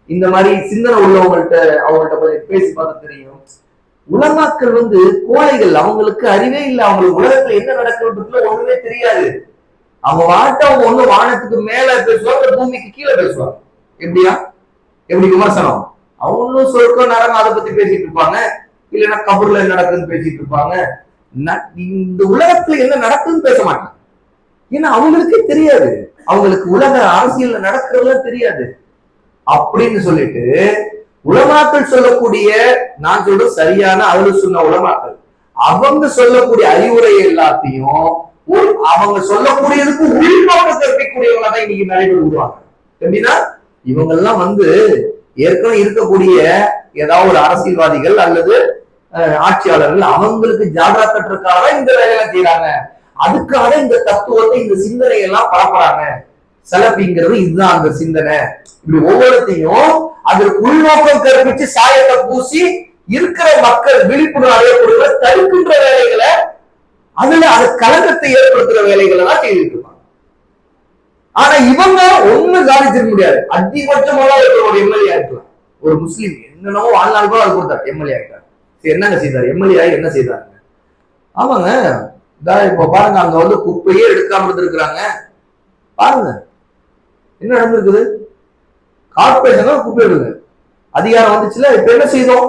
இந்த மாதிரி சிந்தனை அவங்கள்ட்ட கொஞ்சம் பேசி பார்த்து தெரியும். உலமாக்கள் வந்து கோழைகள், அவங்களுக்கு அறிவே இல்லை, அவங்களுக்கு உலகத்துல என்ன நடக்குன்றதுல ஒண்ணுமே தெரியாது. அவங்க அவங்க ஒண்ணு வானத்துக்கு மேல பேசுவாங்க, பூமிக்கு கீழே பேசுவாங்க. எப்படி விமர்சனம், அவங்களும் சொர்க்கம் நரகம் அதை பத்தி பேசிட்டு இருப்பாங்க, இல்லைன்னா கபூர்ல என்ன நடக்குதுன்னு பேசிட்டு இருப்பாங்க. இந்த உலகத்துல என்ன நடக்குதுன்னு பேச மாட்டாங்க. ஏன்னா அவங்களுக்கே தெரியாது, அவங்களுக்கு உலக அரசியல்ல நடக்கிறதுலாம் தெரியாது. அப்படின்னு சொல்லிட்டு உலமாக்கள் சொல்லக்கூடிய, நான் சொல்ற சரியான அவரு சொன்ன உலமாக்கள், அவங்க சொல்லக்கூடிய அறிவுரை எல்லாத்தையும் அவங்க சொல்லக்கூடியதுக்கு உள்நோக்கம் கற்பிக்கக்கூடியவங்க தான் இன்னைக்கு நிறைய பேர் விடுவாங்க. எப்படின்னா இவங்கெல்லாம் வந்து ஏற்கனவே இருக்கக்கூடிய ஏதாவது ஒரு அரசியல்வாதிகள் அல்லது ஆட்சியாளர்கள் அவங்களுக்கு ஜாகிரா கட்டுறதுக்காக இந்த வேலையெல்லாம் செய்யறாங்க, அதுக்காக இந்த தத்துவத்தை இந்த சிந்தனை எல்லாம் பரப்புறாங்க. சலபிங்கிறது இதுதான் அந்த சிந்தனை. இப்படி ஒவ்வொருத்தையும் அதற்கு உள்நோக்கம் கற்பிச்சு சாயத்தை பூசி இருக்கிற மக்கள் விழிப்புணர்வு அடையப்படுகிற தடுக்கின்ற வேலைகளை, அதுல அது கலங்கத்தை ஏற்படுத்துற வேலைகளை தான் செய்துட்டு இருப்பாங்க. ஆனா இவங்க ஒண்ணு சாதிச்சிருக்க முடியாது. அதிகபட்சமாக ஒரு எம்எல்ஏ இருக்கலாம். ஒரு முஸ்லீம் என்னென்னவோ வாழ்நாள் கூட அது கொடுத்தாரு, எம்எல்ஏ ஆகிட்டார். என்னங்க செய்தார்? எம்எல்ஏ ஆகி என்ன செய்தாருங்க? ஆமாங்க, இப்ப பாருங்க, அங்க வந்து குப்பையே எடுக்காம இருந்திருக்கிறாங்க. பாருங்க என்ன நடந்திருக்குது. கார்பரேஷன் குப்பை எடுங்க, அதிகாரம் வந்துச்சுல. இப்ப என்ன செய்தோம்?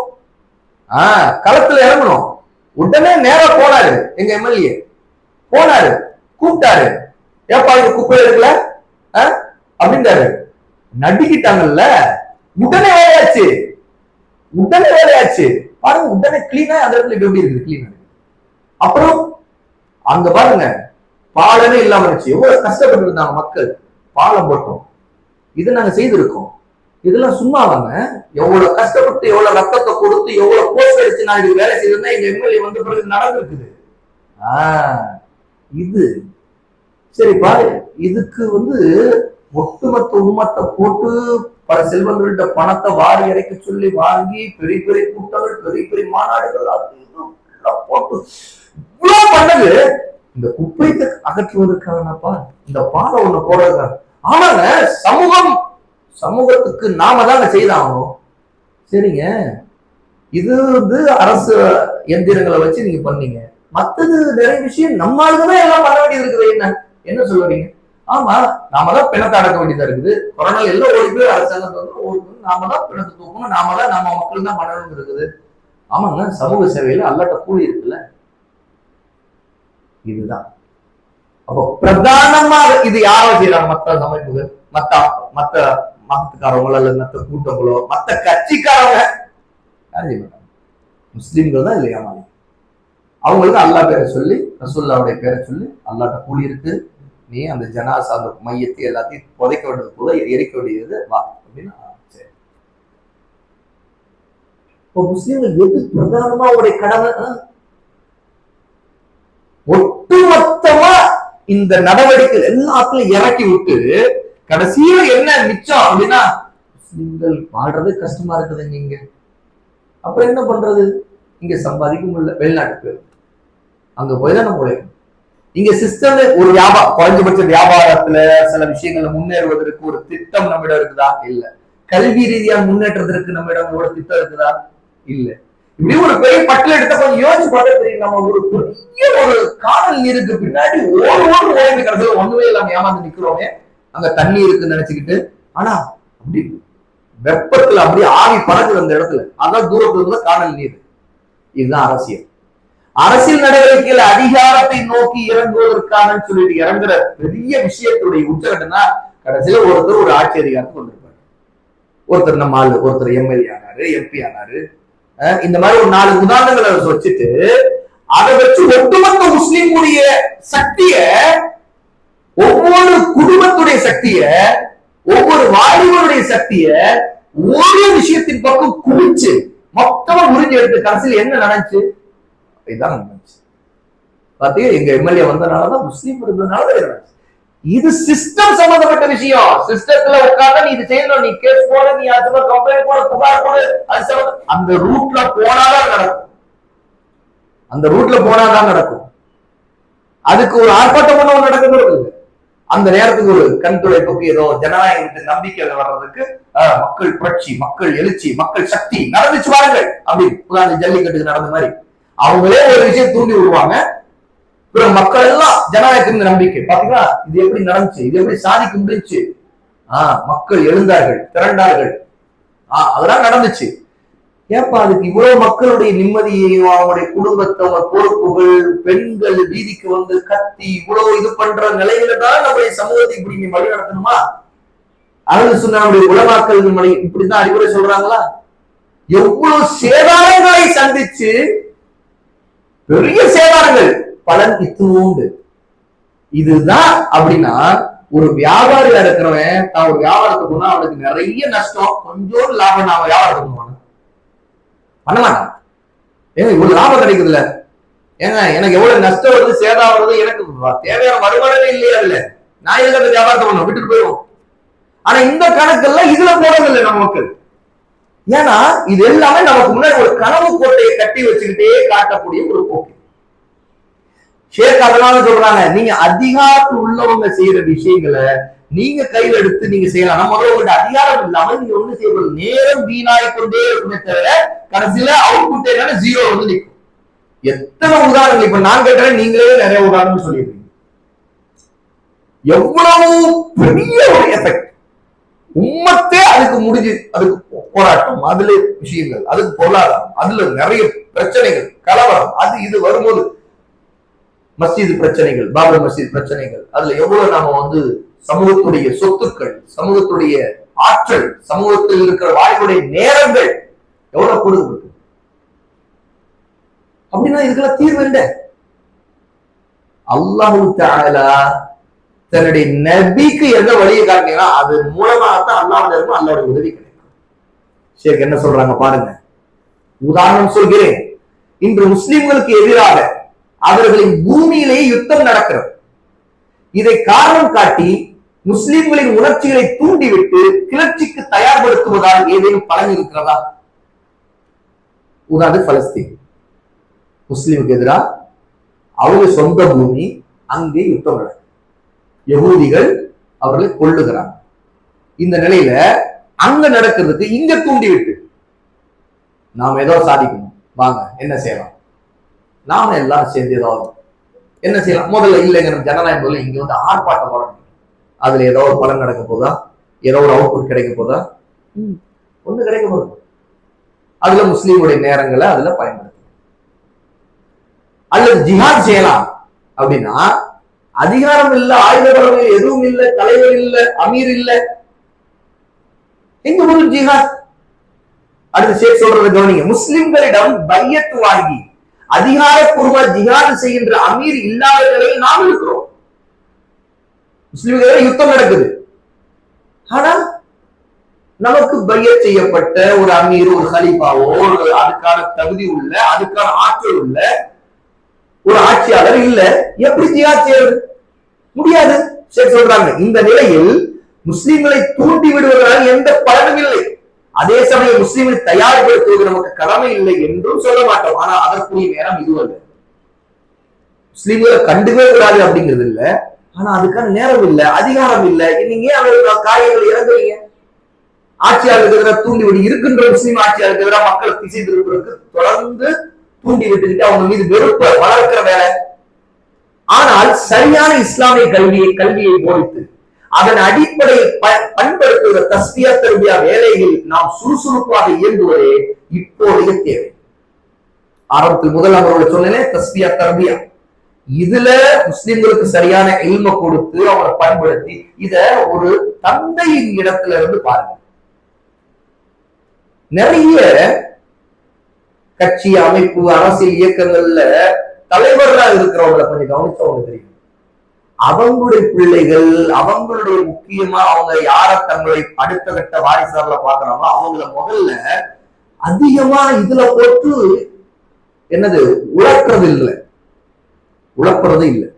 களத்துல இறங்கணும். உடனே நேரா போனாரு எங்க எம்எல்ஏ, போனாரு, கூப்பிட்டாரு, ஏப்பா இங்க குப்பை எடுக்கல அப்படின்றாரு. நடிக்கிட்டாங்கல்ல, உடனே வேலையாச்சு, உடனே வேலையாச்சு. பாருங்க, உடனே கிளீனா அந்த இடத்துல எப்படி இருக்குது, கிளீனா. அப்புறம் அங்க பாருங்க, பாலமே இல்லாம இருந்துச்சு. எவ்வளவு கஷ்டப்பட்டு இருந்தாங்க மக்கள். பாலம் போட்டோம், இது நாங்க செய்திருக்கோம். இதெல்லாம் சும்மாவாங்க. எவ்வளவு கஷ்டப்பட்டு, எவ்வளவு ரத்தத்தை கொடுத்து, எவ்வளவு போஸ்ட் அடிச்சு நான் இதுக்கு வேலை செய்திருந்தா எங்க எம்எல்ஏ வந்த பிறகு நடந்திருக்குது. இது சரி பாரு, இதுக்கு வந்து ஒட்டுமொத்த உண்மத்தை போட்டு பல செல்வங்கள்ட்ட பணத்தை வாரி இறைக்க சொல்லி வாங்கி பெரிய பெரிய கூட்டங்கள், பெரிய பெரிய மாநாடுகள், அது போட்டு இவ்வளவு பண்ணது இந்த குப்பையை அகற்றுவதற்காகப்பா, இந்த பாலம் ஒண்ணு போடுறதுக்காக. ஆமாங்க, சமூகத்துக்கு நாம தாங்க செய்தாகணும். சரிங்க, இது வந்து அரசு எந்திரங்களை வச்சு நீங்க பண்ணீங்க. மத்தது நிறைய விஷயம் நம்மளுக்குதான் எல்லாம் பண்ண வேண்டியது இருக்குது. என்ன சொல்றீங்க? ஆமா, நாம தான் பிணத்தை அடக்க வேண்டியதா இருக்குது. கொரோனா எல்லாம் ஓடி போய் அரசாங்கம் நாம தான் பிணத்தை தூக்கணும், நாம தான் நம்ம மக்கள் தான் பண்ணணும் இருக்குது. ஆமாங்க, சமூக சேவையில அல்லாட்ட கூலி இருக்குல்ல. இதுதான் அப்போ பிரதானமா இது யாரோ செய்யறாங்க? மத்த அமைப்புகள், மத்த மதத்துக்காரங்களோ அல்லது மத்த கூட்டங்களோ மத்த கட்சிக்காரங்க யாரும் செய்ய மாட்டாங்க. முஸ்லிம்கள் தான் இல்லையா மாதிரி. அவங்களுக்கு அல்லாஹ் பேரை சொல்லி, ரசூலுல்லாஹ்வுடைய பேரை சொல்லி, அல்லாட்ட கூலி இருக்கு, நீ அந்த ஜனாசா அந்த மையத்தை எல்லாத்தையும் புதைக்க வேண்டியது போல எரிக்க வேண்டியது வா அப்படின்னா சரி. இப்போ முஸ்லிம்கள் எது பிரதானமா அவருடைய கடமை? ஒட்டுமொத்தமா இந்த நடவடிக்கை எல்லாத்துலயும் இறக்கி விட்டு கடைசியில என்ன மிச்சம் அப்படின்னா, முஸ்லிம்கள் வாழ்றது கஷ்டமா இருக்குதுங்க இங்க. அப்புறம் என்ன பண்றது? இங்க சம்பாதிக்க முடியல, வெளிநாட்டுக்கு அங்க போய் தான் நம்ம இங்க சிஸ்டம் ஒரு வியாபாரம், குறைஞ்சபட்ச வியாபாரத்துல சில விஷயங்கள்ல முன்னேறுவதற்கு ஒரு திட்டம் நம்மிடம் இருக்குதா? இல்ல. கல்வி ரீதியான முன்னேற்றத்திற்கு நம்மிடம் ஒரு திட்டம் இருக்குதா? இல்ல. இப்படி ஒரு பெரிய பட்டியல் எடுத்த கொஞ்சம் யோசிச்சு பார்த்தா தெரியும். நம்ம ஒரு பெரிய ஒரு காணல் நீருக்கு பின்னாடி ஓய்வு கடைசியில் ஒண்ணுமே இல்லாம ஏமாந்து நிக்கிறோமே. அங்க தண்ணி இருக்குன்னு நினைச்சுக்கிட்டு, ஆனா அப்படி வெப்பத்துல அப்படியே ஆவி பறக்குது அந்த இடத்துல. அதான் தூரத்துல இருந்த காணல் நீர். இதுதான் அரசியல். அரசியல் நடவடிக்கையில அதிகாரத்தை நோக்கி இறங்குவதற்கான சொல்லிட்டு இறங்குற பெரிய விஷயத்துடைய உச்சகட்டம்னா கடைசியில ஒருத்தர் ஒரு ஆட்சி அதிகாரத்துக்கு வந்திருப்பாரு. ஒருத்தர் நம்ம ஆளு, ஒருத்தர் எம்எல்ஏ ஆனாரு, எம்பி ஆனாரு. இந்த மாதிரி ஒரு 4 உதாரணங்களை வச்சுட்டு அதை வச்சு ஒட்டுமொத்த முஸ்லிமுடைய சக்திய, ஒவ்வொரு குடும்பத்துடைய சக்திய, ஒவ்வொரு வாலிபருடைய சக்திய ஒரு விஷயத்தின் பக்கம் குவிச்சு மொத்தமா உறிஞ்சி எடுத்து கடைசியில் என்ன நடந்துச்சு? இதுதான் நடந்துச்சு. பாத்தீங்க, எங்க எம்எல்ஏ வந்தனாலதான், முஸ்லீம் இருந்ததுனாலதான் நடந்துச்சு. இது சிஸ்டம் சம்பந்தப்பட்ட விஷயம். சிஸ்டத்துல உட்கார்ந்து நீ இது செய்யணும், நீ கேஸ் போட, நீ அது கம்ப்ளைண்ட் போட, புகார் போட, அது அந்த ரூட்ல போனாதான் நடக்கும். அந்த ரூட்ல போனாதான் நடக்கும். அதுக்கு ஒரு ஆர்ப்பாட்டம் பண்ண நடக்கிறது. அந்த நேரத்துக்கு ஒரு கண் துடைப்புக்கு ஏதோ ஜனநாயகத்தின் நம்பிக்கை வர்றதுக்கு மக்கள் புரட்சி, மக்கள் எழுச்சி, மக்கள் சக்தி நடந்துச்சு பாருங்கள் அப்படின்னு உதாரணம் ஜல்லிக்கட்டுக்கு நடந்த மாதிரி அவங்களே ஒரு விஷயம் தூண்டி விடுவாங்க. மக்கள் எல்லாம் ஜனநாயகத்தின் நம்பிக்கை பாத்தீங்களா, இது எப்படி நடந்துச்சு, இது எப்படி சாதிக்க முடிஞ்சுச்சு, மக்கள் எழுந்தார்கள், திரண்டார்கள், அதெல்லாம் நடந்துச்சு. ஏப்பா அதுக்கு இவ்வளவு மக்களுடைய நிம்மதியையும் அவங்களுடைய குடும்பத்தை, பொறுப்புகள், பெண்கள் வீதிக்கு வந்து கத்தி இவ்வளவு இது பண்ற நிலையில தான் நம்முடைய சமூகத்தை இப்படி நீ வழி நடத்தணுமா? அழகு சொன்ன நம்முடைய உலமாக்கள் இப்படிதான் அறிவுரை சொல்றாங்களா? எவ்வளவு சேதாரங்களை சந்திச்சு, பெரிய சேதாரங்கள், பலன் இத்துணூண்டு. இதுதான் அப்படின்னா ஒரு வியாபாரியா இருக்கிறவன் தான் ஒரு வியாபாரத்துக்கு போனா அவனுக்கு நிறைய நஷ்டம், கொஞ்சம் லாபம். நான் வியாபாரத்துக்கு போனேன் பண்ண மாட்டான். ஏங்க இவ்வளவு லாபம் கிடைக்குதுல்ல, ஏங்க எனக்கு எவ்வளவு நஷ்டம் வருது, சேதம் வருது, எனக்கு தேவையான வருமானமே இல்லையா? இல்ல நான் எதுக்கு வியாபாரத்தை பண்ணணும், விட்டுட்டு போயிடுவோம். ஆனா இந்த கணக்கெல்லாம் இதுல போறதில்லை நம்ம மக்கள். ஏன்னா இது எல்லாமே நமக்கு முன்னாடி ஒரு கனவு கோட்டையை கட்டி வச்சுக்கிட்டே காட்டக்கூடிய ஒரு போக்கு. ஷேக் அதனால சொல்றாங்க, நீங்க அதிகாரத்தில் உள்ளவங்க செய்யற விஷயங்களை நீங்க கையில் எடுத்து நீங்க செய்யலாம். நம்ம உங்கள்ட்ட அதிகாரம் இல்லாம நீங்க ஒண்ணு செய்யறது, நேரம் வீணாய் கொண்டே இருக்குமே தவிர கடைசியில அவுட்புட் என்னன்னா ஜீரோ வந்து நிற்கும். எத்தனை உதாரணங்கள் இப்ப நான் கேட்கிறேன், நீங்களே நிறைய உதாரணம் சொல்லிடுறீங்க. எவ்வளவு பெரிய ஒரு எஃபெக்ட் உம்மத்தே அதுக்கு முடிஞ்சு, அதுக்கு போராட்டம், அதுல விஷயங்கள், அதுக்கு பொருளாதாரம், அதுல நிறைய பிரச்சனைகள், கலவரம், அது இது வரும்போது மஸ்ஜித் பிரச்சனைகள், பாபர் மஸ்ஜித் பிரச்சனைகள், அதுல எவ்வளவு நாம வந்து சமூகத்துடைய சொத்துக்கள், சமூகத்துடைய ஆற்றல், சமூகத்தில் இருக்கிற வாழ்வுடைய நேரங்கள் எவ்வளவு கொடுக்கப்பட்டு அப்படின்னா இதுக்கெல்லாம் தீர்வு என்ன? அல்லாஹு தஆலா தன்னுடைய நபிக்கு எந்த வழியை காட்டினா அது மூலமாகத்தான் அல்லாஹ்வுடைய இருக்கும், அல்லாஹ்வுடைய உதவி கிடைக்கும். ஷேக் என்ன சொல்றாங்க பாருங்க. உதாரணம் சொல்கிறேன். இன்று முஸ்லிம்களுக்கு எதிராக அவர்களின் பூமியிலேயே யுத்தம் நடக்கிறது. இதை காரணம் காட்டி முஸ்லிம்களின் உணர்ச்சிகளை தூண்டிவிட்டு கிளர்ச்சிக்கு தயார்படுத்துவதால் ஏதேனும் பலன் இருக்கிறதா? உதாரணம் பலஸ்தீன் முஸ்லிமுக்கு எதிராக அவங்க சொந்த பூமி, அங்கே யுத்தம் நடக்கும், யகூதிகள் அவர்களை கொள்ளுகிறாங்க. இந்த நிலையில அங்க நடக்கிறதுக்கு இங்க தூண்டிவிட்டு நாம் ஏதோ சாதிக்கணும், வாங்க என்ன செய்யலாம், நாம எல்லாம் சேர்ந்து ஏதாவது என்ன செய்யலாம். முதல்ல இல்லைங்க ஜனநாயகம் முதல்ல இங்க வந்து ஆர்ப்பாட்டம் போடணும், அதுல ஏதோ ஒரு பலன் நடக்க போதா, ஏதோ ஒரு அவுட்புட் கிடைக்க போதா, ஒண்ணு கிடைக்க போகுது. அதுல முஸ்லீமுடைய நேரங்களை அதுல பயன்படுத்த, அல்லது ஜிஹாத் செய்யலாம் அப்படின்னா அதிகாரம் இல்ல, ஆயுத பலம் எதுவும் இல்ல, தலைவர் இல்ல, அமீர் இல்ல, எங்க ஒரு ஜிஹாத்? அடுத்து ஷேக் சொல்றத கவனிங்க. முஸ்லிம்களிடம் பையத் வாங்கி அதிகாரப்பூர்வ ஜிஹாது செய்கின்ற அமீர் இல்லாத நிலையில் நாம் இருக்கிறோம். முஸ்லிம்கள் யுத்தம் நடக்குது, ஆனா நமக்கு பையத் செய்யப்பட்ட ஒரு அமீர், ஒரு ஹலீஃபாவோ, அதுக்கான தகுதி உள்ள, அதுக்கான ஆற்றல் உள்ள ஒரு ஆட்சியாளர் இல்ல. எப்படி ஜிஹாத் செய்யறது? முடியாது. சொல்றாங்க இந்த நிலையில் முஸ்லிம்களை தூண்டி விடுவதால் எந்த பலனும் இல்லை. அதே சமயம் முஸ்லிம்களை தயார்படுத்துவது நமக்கு கடமை இல்லை என்றும் சொல்ல மாட்டோம். ஆனா அதற்குரிய நேரம் இதுவல்ல. முஸ்லிம்களை கண்டுக்கவே கூடாது அப்படிங்கிறது இல்ல, ஆனா அதுக்கான நேரம் இல்ல, அதிகாரம் இல்ல. நீங்க அவர்கள் காரியங்கள் இறங்குறீங்க. ஆட்சியாளருக்கு எதிராக தூண்டி விடு இருக்கின்ற முஸ்லீம் ஆட்சியாளருக்கு எதிராக மக்களை திசை திருப்பதற்கு தொடர்ந்து தூண்டி விட்டுக்கிட்டு அவங்க மீது வெறுப்பை வளர்க்கிற வேலை. ஆனால் சரியான இஸ்லாமிய கல்வியை போதித்து அதன் அடிப்படையில் பண்படுத்துகிற தஸ்பியா தர்பியா வேலையில் நாம் சுறுசுறுப்பாக இயங்குவதே இப்போதைய தேவை. ஆரம்பத்தில் முதல் அவரோட சொன்னேன் தஸ்பியா தர்பியா, இதுல முஸ்லிம்களுக்கு சரியான இல்ம கொடுத்து அவங்களை பயன்படுத்தி இத ஒரு தந்தையின் இடத்துல இருந்து பாருங்க. நிறைய கட்சி அமைப்பு அரசியல் இயக்கங்கள்ல தலைவர்களா இருக்கிறவங்களை கொஞ்சம் கவனிச்சவங்க தெரியும். அவங்களுடைய பிள்ளைகள், அவங்களுடைய முக்கியமா அவங்க யார தங்களை அடுத்த கட்ட வாரிசால பாக்குறாங்களோ அவங்கள முதல்ல அதிகமா இதுல போட்டு என்னது உழக்கிறது இல்லை, உழப்புறது இல்லை.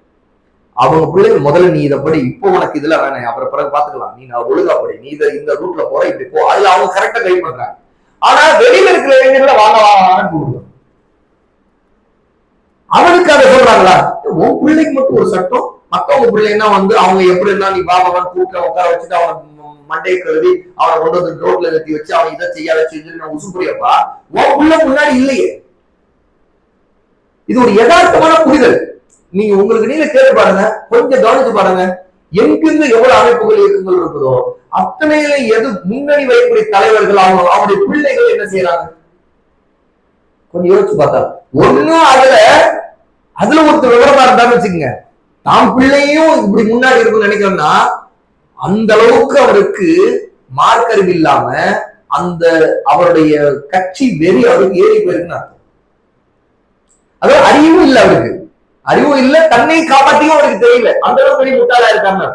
அவங்க பிள்ளைகள் முதல்ல நீ இதை படி, இப்போ உனக்கு இதுல வேணாம், அப்புறம் பிறகு பாத்துக்கலாம், நீ நான் ஒழுங்காப்படி, நீ இதை இந்த ரூட்ல போற, இப்படி போ, அதுல அவங்க கரெக்டா கைட் பண்றாங்க. ஆனா வெளியில இருக்கிற இளைஞர்ல வாங்க வாங்கன்னு கூடுது. அவனுக்கு அதை சொல்றாங்களா? உன் பிள்ளைக்கு மட்டும் ஒரு சட்டம், மத்தவங்க பிள்ளைன்னா வந்து அவங்க எப்படி இருந்தா நீ பாபாவன் கூட்ட உட்கார வச்சுட்டு அவனை மண்டையை கழுவி அவனை கொண்டு வந்து ரோட்ல கட்டி வச்சு அவன் இதை செய்யாத செஞ்சு நான் உசுப்புரியப்பா, உன் பிள்ளை முன்னாடி இல்லையே. இது ஒரு யதார்த்தமான புரிதல். நீங்க உங்களுக்கு நீங்க கேட்டு பாருங்க, கொஞ்சம் கவனிச்சு பாருங்க. எங்கிருந்து எவ்வளவு அமைப்புகள் இயக்கங்கள் இருக்குதோ அத்தனையில எது முன்னணி வைக்கக்கூடிய தலைவர்கள் அவங்களுடைய பிள்ளைகள் என்ன செய்யறாங்க கொஞ்சம் யோசிச்சு பார்த்தா, ஒண்ணும் அதுல ஒருத்தர் விவரமா இருந்தான்னு வச்சுக்கோங்க, தாம் பிள்ளையும் இப்படி முன்னாடி இருக்குன்னு நினைக்கிறோம்னா அந்த அளவுக்கு அவருக்கு மார்க்கறிவு இல்லாம அந்த அவருடைய கட்சி வெறி அவருக்கு ஏறி போயிருக்குன்னு அர்த்தம். அதாவது அறிவும் இல்லை, அவருக்கு அறிவும் இல்லை, தன்னை காப்பாற்றியும் அவருக்கு தெரியல, அந்த அளவுக்கு பெரிய முட்டாளா இருக்காங்க.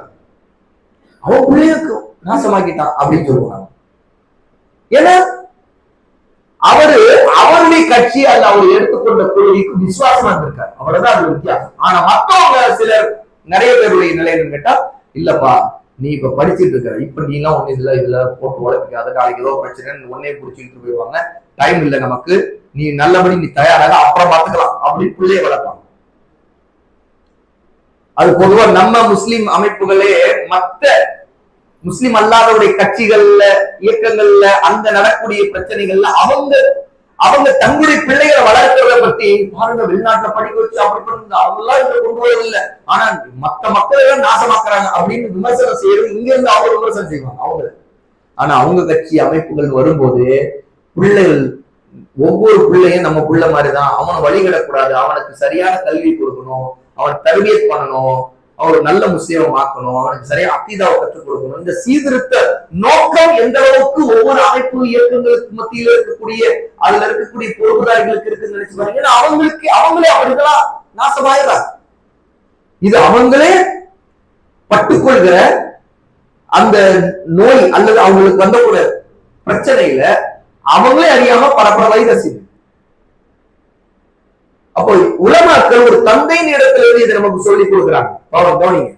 அவன் பிள்ளைக்கு நாசமாக்கிட்டான் அப்படின்னு சொல்லுவாங்க. ஏன்னா அவருடைய கட்சி அல்ல அவர் எடுத்துக்கொண்ட கொள்கைக்கு விசுவாசமா இருந்திருக்காரு, அவ்வளவுதான் அது வித்தியாசம். ஆனா மத்தவங்க சிலர் நிறைய பேருடைய நிலை கேட்டா இல்லப்பா நீ இப்ப படிச்சுட்டு இருக்க, இப்ப நீ எல்லாம் ஒண்ணு இதுல போட்டு உழைப்பிக்காத, நாளைக்கு ஏதோ பிரச்சனை உடனே பிடிச்சிட்டு போயிடுவாங்க, டைம் இல்லை நமக்கு, நீ நல்லபடி நீ தயாராக அப்புறம் பார்த்துக்கலாம் அப்படின்னு பிள்ளைய வளர்ப்பாங்க. அது பொதுவா நம்ம முஸ்லிம் அமைப்புகளே மற்ற முஸ்லிம் அல்லாதவருடைய கட்சிகள்ல இயக்கங்கள்ல அந்த நடக்கக்கூடிய பிரச்சனைகள்ல அவங்க தங்களுடைய பிள்ளைகளை வளர்க்கிறத பத்தி பாருங்க, வெளிநாட்டுல படிக்க வச்சு அப்படி பண்ணு அவங்களாம் இங்க கொண்டு வரதில்லை, ஆனா மற்ற மக்களை எல்லாம் நாசமாக்குறாங்க அப்படின்னு விமர்சனம் செய்யறது இங்க இருந்து அவங்க விமர்சனம் செய்வாங்க அவங்க. ஆனா அவங்க கட்சி அமைப்புகள் வரும்போது பிள்ளைகள் ஒவ்வொரு பிள்ளையும் நம்ம பிள்ளை மாதிரிதான், அவனை வழிகிடக்கூடாது, அவனுக்கு சரியான கல்வி கொடுக்கணும், அவன் தர்பியத் பண்ணணும், அவர் நல்ல முஸ்லீம் ஆக்கணும், அவனுக்கு சரியா அக்கீதாவை கற்றுக் கொடுக்கணும். இந்த சீர்திருத்த நோக்கம் எந்த அளவுக்கு ஒவ்வொரு அமைப்பு இயக்கங்களுக்கு மத்தியில இருக்கக்கூடிய அதுல இருக்கக்கூடிய பொறுப்புதாரிகளுக்கு இருக்குன்னு நினைச்சு பாருங்க. அவங்களே அப்படிதான் நாசமாயிடுறாங்க. இது அவங்களே பட்டுக்கொள்கிற அந்த நோய் அல்லது அவங்களுக்கு வந்தக்கூடிய பிரச்சனையில அவங்களே அறியாம பரப்பர வைரஸ். அப்போ உலமாக்கள் ஒரு தந்தையின் இடத்திலிருந்து இதை நமக்கு சொல்லிக் கொடுக்கிறாங்க. கவனிங்க,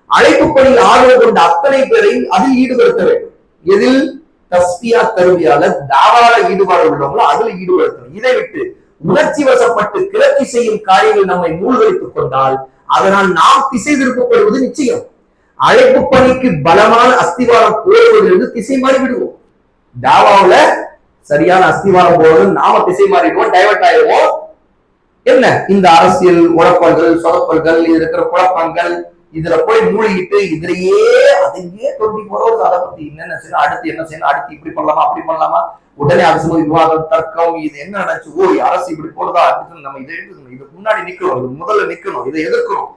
அழைப்பு பணியில் ஆர்வம் கொண்ட அத்தனை பேரையும் அதில் ஈடுபடுத்த வேண்டும். எதில்? தஸ்பியா தருவியால தாராள ஈடுபாடு உள்ளவங்களோ அதுல ஈடுபடுத்தணும். இதை விட்டு உணர்ச்சி வசப்பட்டு கிளர்ச்சி செய்யும் காரியங்கள் நம்மை மூழ்கடித்துக் கொண்டால் அதனால் நாம் திசை திருப்பப்படுவது நிச்சயம். அழைப்பு பணிக்கு பலமான அஸ்திவாரம் போடுவதிலிருந்து திசை மாறி விடுவோம். தாவாவுல சரியான அஸ்திவாரம் போடுவது நாம திசை மாறிடுவோம், டைவர்ட் ஆயிடுவோம். என்ன இந்த அரசியல் உழப்பல்கள் சொதப்பல்கள் இது இருக்கிற குழப்பங்கள் இதுல போய் மூழ்கிட்டு இதுலயே அதையே தொண்டி போறது. அதை பத்தி என்னென்ன செய்யணும், அடுத்து என்ன செய்யணும், அடுத்து இப்படி பண்ணலாமா அப்படி பண்ணலாமா, உடனே அரசு விவாதம் தர்க்கம், இது என்ன நடந்துச்சு, ஓ அரசு இப்படி போறதா, அடுத்து நம்ம இதை எடுத்துக்கணும், இதுக்கு முன்னாடி நிக்கணும், இது முதல்ல நிக்கணும், இதை எதிர்க்கணும்,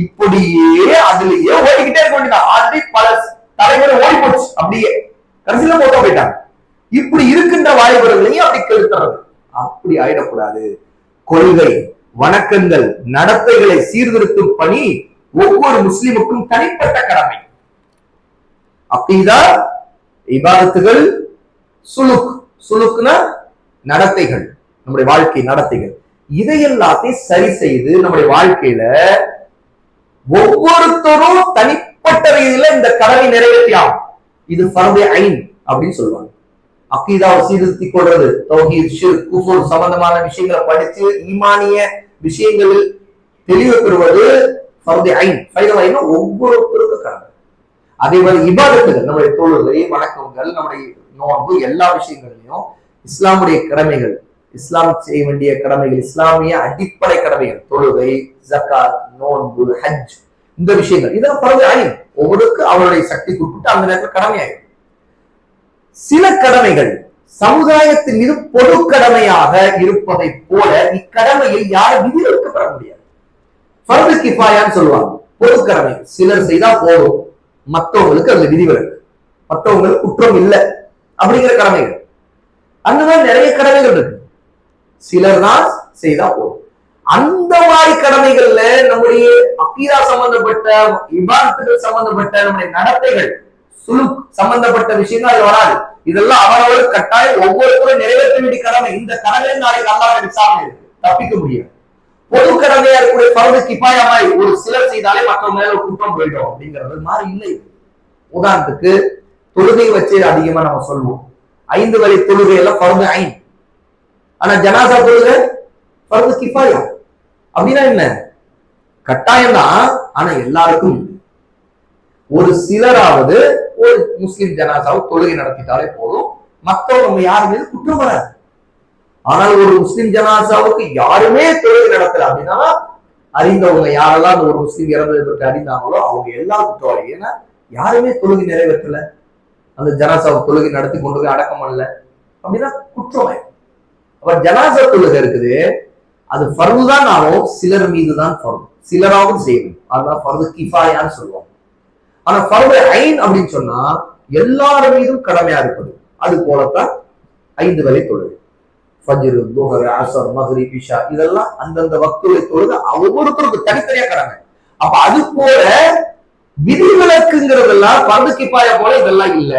இப்படியே அதுலயே ஓடிக்கிட்டே இருக்க வேண்டியதான். ஆல்ரெடி பல தலைமுறை ஓடி போச்சு, அப்படியே கடைசியில போட்டோ போயிட்டாங்க. இப்படி இருக்கின்ற வாய்ப்புகளையும் அப்படி கெடுத்துறது. அப்படி ஆயிடக்கூடாது. கொள்கை வணக்கங்கள் நடத்தைகளை சீர்திருத்தும் பணி ஒவ்வொரு முஸ்லிமுக்கும் தனிப்பட்ட கடமை. அப்படிதான் இபாதத்துகள், சுலுக்னா நடத்தைகள், நம்முடைய வாழ்க்கை நடத்தைகள், இதையெல்லாத்தையும் சரி செய்து நம்முடைய வாழ்க்கையில ஒவ்வொருத்தரும் தனிப்பட்ட ரீதியில இந்த கடமை நிறைவேற்றி ஆகும். இது ஃபர்து ஐன் அப்படின்னு சொல்லுவாங்க. அக்கீதாவை சீர்திருத்திக் கொள்றது, தௌஹீத், ஷிர்க், குஃபுர் சம்பந்தமான விஷயங்களை படிச்சு ஈமானிய விஷயங்களில் தெளிவு பெறுவது ஃபர்து ஐன். ஃபர்து ஐன் ஒவ்வொருத்தருக்கும் கடமை. அதே மாதிரி இபாதத்துகள், நம்முடைய தொழுகை வணக்கங்கள், நம்முடைய நோன்பு, எல்லா விஷயங்களையும் இஸ்லாமுடைய கடமைகள், இஸ்லாம் செய்ய வேண்டிய கடமைகள், இஸ்லாமிய அடிப்படை கடமைகள், தொழுகை, ஜக்காத், நோன்பு, ஹஜ், இந்த விஷயங்கள் இதெல்லாம் ஃபர்து ஐன். ஒவ்வொருக்கும் அவருடைய சக்திக்கு உட்பட்டு அந்த நேரத்தில் கடமையாகும். சில கடமைகள் சமுதாயத்தின் மீது பொது கடமையாக இருப்பதை போல இக்கடமையில் யாரும் விதிவிலக்கப்பட முடியாது. ஃபர்து கிஃபாயான்னு சொல்லுவாங்க. பொது கடமை சிலர் செய்தா போதும், மற்றவங்களுக்கு அந்த விதிவிலக்கு, மற்றவங்களுக்கு குற்றம் இல்லை அப்படிங்கிற கடமைகள். அந்த மாதிரி நிறைய கடமைகள் இருக்கு. சிலர் தான் செய்தா போதும். அந்த மாதிரி கடமைகள்ல நம்முடைய அக்கீதா சம்பந்தப்பட்ட இபாதத்துகள் சம்பந்தப்பட்ட நம்முடைய நடத்தைகள் சுலுக் சம்பந்தப்பட்ட விஷயங்கள் அது வராது. இதெல்லாம் அவரவர் கட்டாயம் ஒவ்வொருத்தரும் நிறைவேற்ற வேண்டிய கடமை. இந்த கடமை நாளைக்கு அல்லாஹ் விசாரணை இருக்கு, தப்பிக்க முடியாது. பொது கடமையா இருக்கக்கூடிய ஃபர்து கிஃபாயா மாதிரி ஒரு சிலர் செய்தாலே மற்றவங்க மேல ஒரு குற்றம் போயிடும் அப்படிங்கிறது மாதிரி இல்லை. உதாரணத்துக்கு தொழுகை வச்சு அதிகமா நம்ம சொல்லுவோம். 5 வேளை தொழுகை எல்லாம் ஃபர்து ஐன். ஆனா ஜனாசா தொழுகை ஃபர்து கிஃபாயா. அப்படின்னா என்ன? கட்டாயம் தான், ஆனா எல்லாருக்கும் இல்லை. ஒரு சிலராவது ஒரு முஸ்லிம் ஜனாசாவை தொழுகை நடத்திட்டாலே போதும், மற்றவங்க யாரு மீது குற்றம் வராது. ஆனால் ஒரு முஸ்லிம் ஜனாசாவுக்கு யாருமே தொழுகை நடத்தல அப்படின்னா அறிந்தவங்க யாரெல்லாம் அந்த ஒரு முஸ்லிம் இறந்ததை பற்றி அறிந்தாங்களோ அவங்க எல்லாரும் குற்றவாளி. ஏன்னா யாருமே தொழுகை நிறைவேற்றல, அந்த ஜனாசாவை தொழுகை நடத்தி கொண்டு போய் அடக்கம் பண்ணல அப்படின்னா குற்றம். அப்ப ஜனாசா தொழுகை இருக்குது, அது ஃபர்து தான், ஆகும் சிலர் மீது தான் ஃபர்து, சிலராவது செய்யணும். அதுதான் ஃபர்து கிஃபாயான்னு சொல்லுவாங்க. ஆனா ஃபர்து ஐன் அப்படின்னு சொன்னா எல்லாரும் மீதும் கடமையா இருப்பது. அது போலத்தான் 5 வேளை தொழுகை, ஃபஜ்ர், துஹர், அஸர், மக்ரிப், இஷா, இதெல்லாம் அந்தந்த வக்துகளை தொழுகை ஒவ்வொருத்தருக்கும் தனித்தனியா கடமை. அப்ப அது போல விதிவிலக்குங்கிறதெல்லாம் ஃபர்து கிஃபாயா போல இதெல்லாம் இல்ல.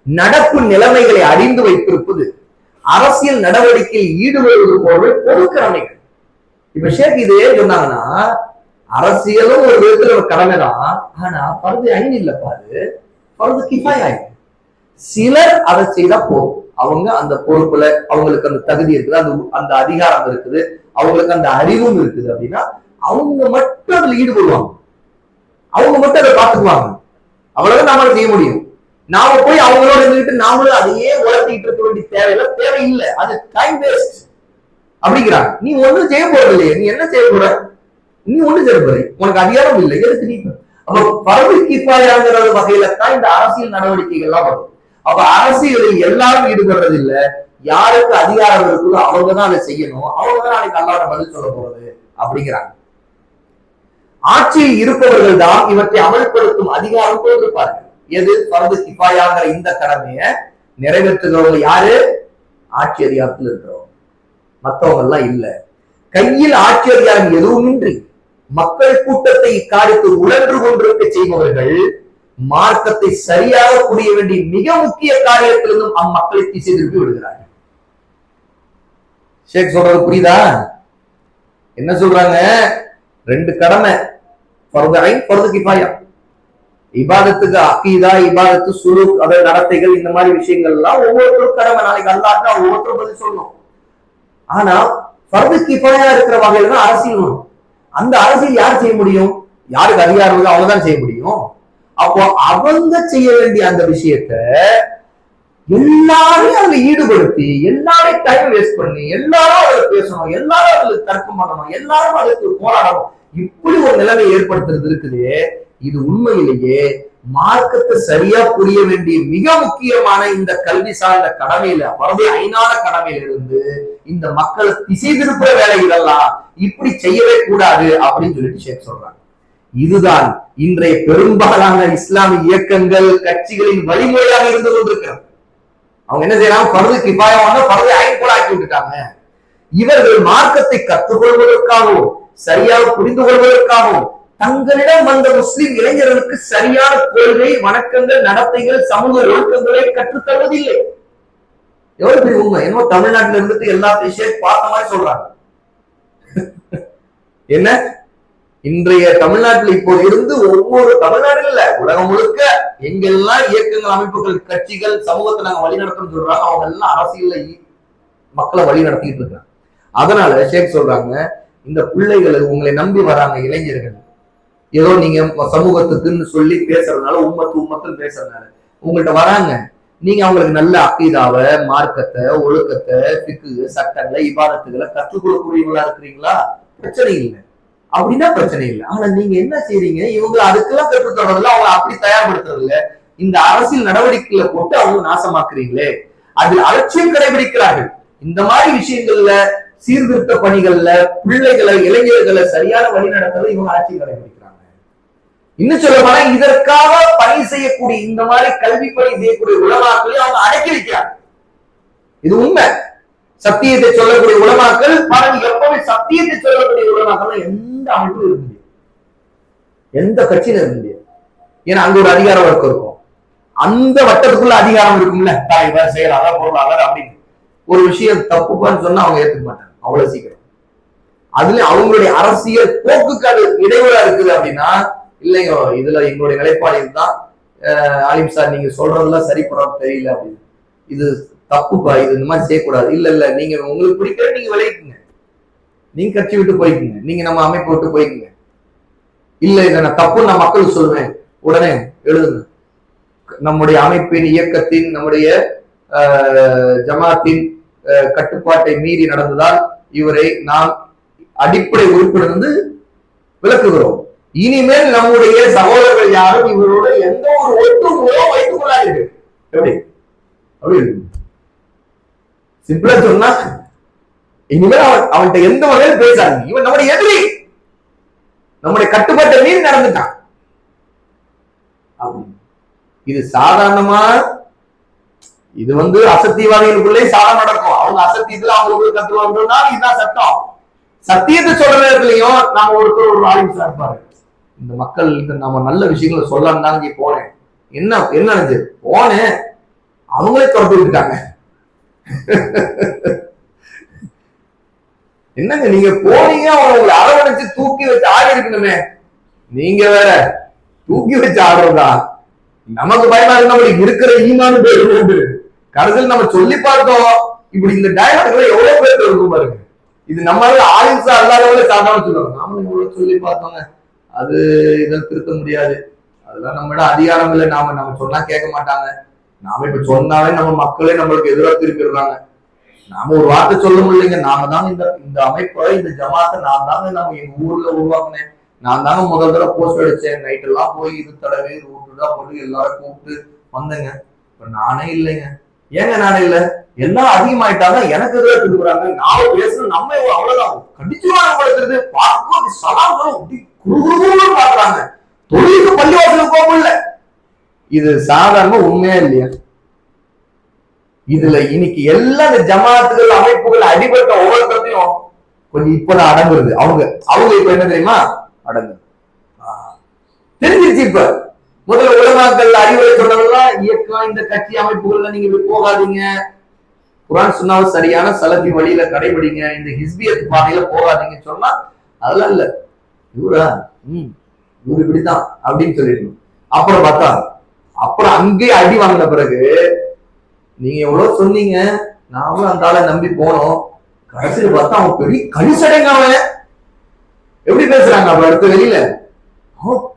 நடப்பு நிலைமைகளை அறிந்து வைத்திருப்பது, அரசியல் நடவடிக்கையில் ஈடுபடுவது போல பொது கடமைகள். இப்ப ஷேக் இது சொன்னாங்கன்னா அரசியலும் ஒரு விதத்துல ஒரு கடமைதான். ஆனா பர்து ஐன் இல்லப்பா, அது பர்து கிஃபாயா. சிலர் அதை செய்தா போதும். அவங்க அந்த பொறுப்புல அவங்களுக்கு அந்த தகுதி இருக்குது, அந்த அதிகாரம் இருக்குது, அவங்களுக்கு அந்த அறிவும் இருக்குது அப்படின்னா அவங்க மட்டும் அதுல ஈடுபடுவாங்க, அவங்க மட்டும் அதை பார்த்துக்குவாங்க. அவ்வளவுதான் நம்மளால செய்ய முடியும். நாம போய் அவங்களோட இருந்துட்டு நாமளும் அதையே உழைச்சிட்டு இருக்க வேண்டிய தேவையில்லை. அது டைம் வேஸ்ட் அப்படிங்கிறாங்க. நீ ஒண்ணும் செய்ய போறது இல்லையே, நீ என்ன செய்ய போற? நீ ஒண்ணு செய்ய போற, உனக்கு அதிகாரம் இல்லை, எதுக்கு நீ? அப்ப பர்து கிஃபாயாங்கிற வகையில தான் இந்த அரசியல் நடவடிக்கைகள் எல்லாம் வரும். அப்ப அரசியலில் எல்லாரும் ஈடுபடுறது இல்ல, யாருக்கு அதிகாரம் இருக்குதோ அவங்கதான் அதை செய்யணும், அவங்கதான் நாளைக்கு அல்லாஹ்வோட பதில் சொல்ல போறது அப்படிங்கிறாங்க. ஆட்சியில் இருப்பவர்கள் தான் இவற்றை அமல்படுத்தும் அதிகாரம் கொண்டிருப்பார்கள். எது? பர்து கிஃபாயாங்கிற இந்த கடமையை நிறைவேற்றுகிறவங்க யாரு? ஆட்சி அதிகாரத்தில் இருக்கிறவங்க, மற்றவங்க எல்லாம் இல்ல. கையில் ஆட்சி அதிகாரம் எதுவுமின்றி மக்கள் கூட்டத்தை இக்காரியத்தை உழன்று கொண்டிருக்க செய்பவர்கள் மார்க்கத்தை சரியாக புரிய வேண்டிய மிக முக்கிய காரியத்திலிருந்தும் அம்மக்களை திசை திருப்பி விடுகிறார்கள். ஷேக் சொல்றது புரியுதா? என்ன சொல்றாங்க? ரெண்டு கடமை, பர்து ஐன், பர்து கிஃபாயா. இபாதத்துக்கு அகீதா, இபாதத்து, சுலூக், அதாவது நடத்தைகள், இந்த மாதிரி விஷயங்கள் எல்லாம் ஒவ்வொருத்தரும் கடமை. நாளைக்கு அல்லாஹ்ட்ட ஒவ்வொருத்தரும் பதில் சொல்லணும். ஆனா பர்து கிஃபாயா இருக்கிற வகையில தான் அரசியல் வரும். அந்த அரசியல் யார் செய்ய முடியும்? யாருக்கு அதிகாரம் அவங்க தான் செய்ய முடியும். அப்போ அவங்க செய்ய வேண்டிய அந்த விஷயத்த எல்லாரையும் அதுல ஈடுபடுத்தி, எல்லாரையும் டைம் வேஸ்ட் பண்ணி, எல்லாரும் அதுல பேசணும், எல்லாரும் அதுல தர்க்கம் பண்ணணும், எல்லாரும் அதுக்கு போராடணும், இப்படி ஒரு நிலைமை ஏற்படுத்துறது இருக்குது. இது உண்மையிலேயே மார்க்கத்தை சரியா புரிய வேண்டிய மிக முக்கியமான இந்த கல்வி சார்ந்த கடமையில, பர்து ஐனான கடமையில இருந்து இந்த மக்களை திசை திருப்புற வேலைகளெல்லாம் இப்படி செய்யவே கூடாது அப்படின்னு சொல்லிட்டு ஷேக் சொல்றாங்க. இதுதான் இன்றைய பெரும்பாலான இஸ்லாமிய இயக்கங்கள், கட்சிகளின் வழிமுறையாக இருந்து கொண்டிருக்கிறது. அவங்க என்ன செய்யறாங்க? பர்து கிஃபாயாவான பர்து ஐன் போல ஆக்கி விட்டுட்டாங்க. இவர்கள் மார்க்கத்தை கற்றுக்கொள்வதற்காகவும் சரியாக புரிந்து கொள்வதற்காகவும் தங்களிடம் வந்த முஸ்லிம் இளைஞர்களுக்கு சரியான கொள்கை, வணக்கங்கள், நடத்தைகள், சமூக ஒழுக்கங்களை கற்றுத்தருவதில்லை. எவ்வளவு பெரிய உண்மை! என்னமோ தமிழ்நாட்டில இருந்துட்டு எல்லா விஷயம் பார்த்த மாதிரி சொல்றாங்க. என்ன இன்றைய தமிழ்நாட்டில் இப்போது இருந்து ஒவ்வொரு தமிழ்நாடுல இல்ல, உலகம் முழுக்க எங்கெல்லாம் இயக்கங்கள், அமைப்புகள், கட்சிகள், சமூகத்தை நாங்க வழி நடத்தணும்னு சொல்றாங்க, அவங்க எல்லாம் அரசியல்ல மக்களை வழி நடத்திட்டு இருக்காங்க. அதனால ஷேக் சொல்றாங்க, இந்த பிள்ளைகளை உங்களை நம்பி வராங்க இளைஞர்கள், ஏதோ நீங்க சமூகத்துக்குன்னு சொல்லி பேசுறதுனால, உம்மத்துன்னு பேசுறதுனால உங்கள்கிட்ட வராங்க. நீங்க அவங்களுக்கு நல்ல அக்கீதாவை, மார்க்கத்தை, ஒழுக்கத்தை, ஃபிக்ஹ், சட்டங்களை, இபாதத்துகளை கற்றுக் கொடுக்கக்கூடியவங்களா இருக்கிறீங்களா? பிரச்சனை இல்லை, அப்படின்னா பிரச்சனை இல்லை. ஆனா நீங்க என்ன செய்றீங்க? இவங்க அதுக்கெல்லாம் கற்றுத் தர்றதில்ல, அவங்க அப்படி தயார்படுத்துறது இல்ல, இந்த அரசியல் நடவடிக்கைகளை போட்டு அவங்க நாசமாக்குறீங்களே, அதில் அலட்சியம் கடைபிடிக்கிறார்கள். இந்த மாதிரி விஷயங்கள்ல, சீர்திருத்த பணிகள்ல பிள்ளைகளை, இளைஞர்களை சரியான வழி நடத்துறது இவங்க ஆட்சியம் கடைபிடிக்கிறாங்க. இன்னும் சொல்ல போனா இதற்காக பணி செய்யக்கூடிய, இந்த மாதிரி கல்வி பணி செய்யக்கூடிய உலமாக்களை அவங்க அடக்கி வைக்கிறாங்க. இது உண்மை. சத்தியத்தை சொல்லக்கூடிய உலமாக்கள் பாருங்க, எப்பவுமே சத்தியத்தை சொல்லக்கூடிய உலமாக்கள் எந்த அமைப்பும் இருக்க முடியும், எந்த கட்சியில இருக்க முடியாது. ஏன்னா அங்க ஒரு அதிகார வர்க்கம் இருக்கும், அந்த வட்டத்துக்குள்ள அதிகாரம் இருக்கும்ல, தலைவர், செயலாளர், பொருளாளர் அப்படின்னு. ஒரு விஷயம் தப்புப்பான்னு சொன்னா அவங்க ஏத்துக்க மாட்டாங்க அவ்வளவு சீக்கிரம். அதுல அவங்களுடைய அரசியல் போக்குக்கு அது இடையூறா இருக்குது அப்படின்னா, இல்லைங்க இதுல எங்களுடைய நிலைப்பாடு இதுதான், ஆலிம் சார் நீங்க சொல்றதெல்லாம் சரிப்படாம தெரியல அப்படின்னு, இது தப்புப்பா, இது இந்த மாதிரி செய்யக்கூடாது, இல்ல இல்ல நீங்க உங்களுக்கு பிடிக்கிற நீங்க விளைவிக்குங்க, நீங்க கட்சி விட்டு போய்க்குங்க, நீங்க நம்ம அமைப்பு விட்டு போய்க்குங்க, இல்ல இதை நான் தப்புன்னு நான் மக்களுக்கு சொல்லுவேன், உடனே எழுதுங்க, நம்முடைய அமைப்பின், இயக்கத்தின், நம்முடைய ஜமாத்தின் கட்டுப்பாட்டை மீறி நடந்ததால் இவரை நாம் அடிப்படை உறுப்பிலிருந்து விலக்குகிறோம், இனிமேல் நம்முடைய சகோதரர்கள் யாரும் இவரோட எந்த ஒரு ஒற்றுமையோ வைத்துக் கொள்ளாதீர்கள். எப்படி அப்படி இருக்கு? சிம்பிளா சொன்னா, இனிமேல் அவன்கிட்ட எந்த வகையில் பேசாதீங்க, இவன் நம்முடைய எதிரி, நம்முடைய கட்டுப்பாட்டை மீறி நடந்துட்டான். இது சாதாரணமா, இது அசத்தியவாதிகளுக்குள்ளே சாதம் நடக்கும், அவங்க அசத்தியத்துல அவங்களுக்கு கத்துவாங்கன்னா இதுதான் சட்டம். சத்தியத்தை சொல்ற நேரத்திலையும் நாம ஒருத்தர் ஒரு ஆளுங்க இருப்பாரு, இந்த மக்கள் நம்ம நல்ல விஷயங்களை சொல்லலாம் தான் போனேன், என்ன நினைச்சு போனேன், அவங்களே துரத்து விட்டுட்டாங்க. என்னங்க நீங்க போனீங்க, உங்களை அரவணைச்சு தூக்கி வச்சு ஆடி இருக்கணுமே, நீங்க வேற தூக்கி வச்சு ஆடுறதா? நமக்கு பயமா இருக்கு, நம்மளுக்கு இருக்கிற ஈமானு போயிருக்கு. கடைசியில் நம்ம சொல்லி பார்த்தோம். இப்படி இந்த டயலாக்ல எவ்வளவு பேர் இருக்கும் பாருங்க. இது நம்மளால ஆயுசா அல்லாதவங்கள சாதாரண சொல்லுவாங்க. நாம இவ்வளவு சொல்லி பார்த்தோங்க, அது இதை திருத்த முடியாது, அதெல்லாம் நம்மளோட அதிகாரம் இல்லை, நம்ம சொன்னா கேட்க மாட்டாங்க. நாம இப்ப சொன்னாலே நம்ம மக்களே நம்மளுக்கு எதிராக திருப்பிடுறாங்க. நாம ஒரு வார்த்தை சொல்ல முடியலைங்க, நாம தாங்க இந்த அமைப்பை, இந்த ஜமாத்தை நான் தாங்க நம்ம எங்க ஊர்ல உருவாக்குனேன், நான் தாங்க முதல் தடவை போஸ்ட் அடிச்சேன், நைட் எல்லாம் போய் இது தடவை ரூட்டுதான் போட்டு எல்லாரும் கூப்பிட்டு வந்தேங்க. இப்ப நானே இல்லைங்க. ஏங்க நானே இல்லை? எல்லாம் அதிகமாயிட்டாங்க, எனக்கு எதிராக திருப்புறாங்க. நாம பேசணும், நம்ம அவ்வளவுதான் கண்டிச்சுவாங்க படுத்துறது, பார்க்கும் சலாம் பாக்குறாங்க, தொழிலுக்கு பள்ளிவாசலுக்கு போக முடியல. இது சாதாரண உண்மையா இல்லையா? இதுல இன்னைக்கு எல்லா ஜமாத்துகள் அமைப்புகள் அடிபட்ட ஒவ்வொருத்தையும் கொஞ்சம் இப்பதான் அடங்குறது. அவங்க இப்ப என்ன தெரியுமா அடங்கு தெரிஞ்சிருச்சு. இப்ப முதல்ல உலமாக்கள் அறிவுரை சொன்னதெல்லாம் இயக்கம், இந்த கட்சி அமைப்புகள்ல நீங்க போகாதீங்க, குர்ஆன் சுன்னாவை சரியான சலபி வழியில கடைபிடிங்க, இந்த ஹிஸ்பியத் பாதையில போகாதீங்க சொன்னா அதெல்லாம் இல்ல, இவரா இவரு இப்படித்தான் அப்படின்னு சொல்லிடணும். அப்புறம் பார்த்தா அப்புறம் அங்கே அடி வாங்கின பிறகு நீங்க எவ்வளவு சொன்னீங்க, நாமளும் அந்த ஆளை நம்பி போனோம், கடைசியில் பார்த்தா அவன் பெரிய கழிசடைங்க. அவன் எப்படி பேசுறாங்க அப்ப அடுத்த வெளியில,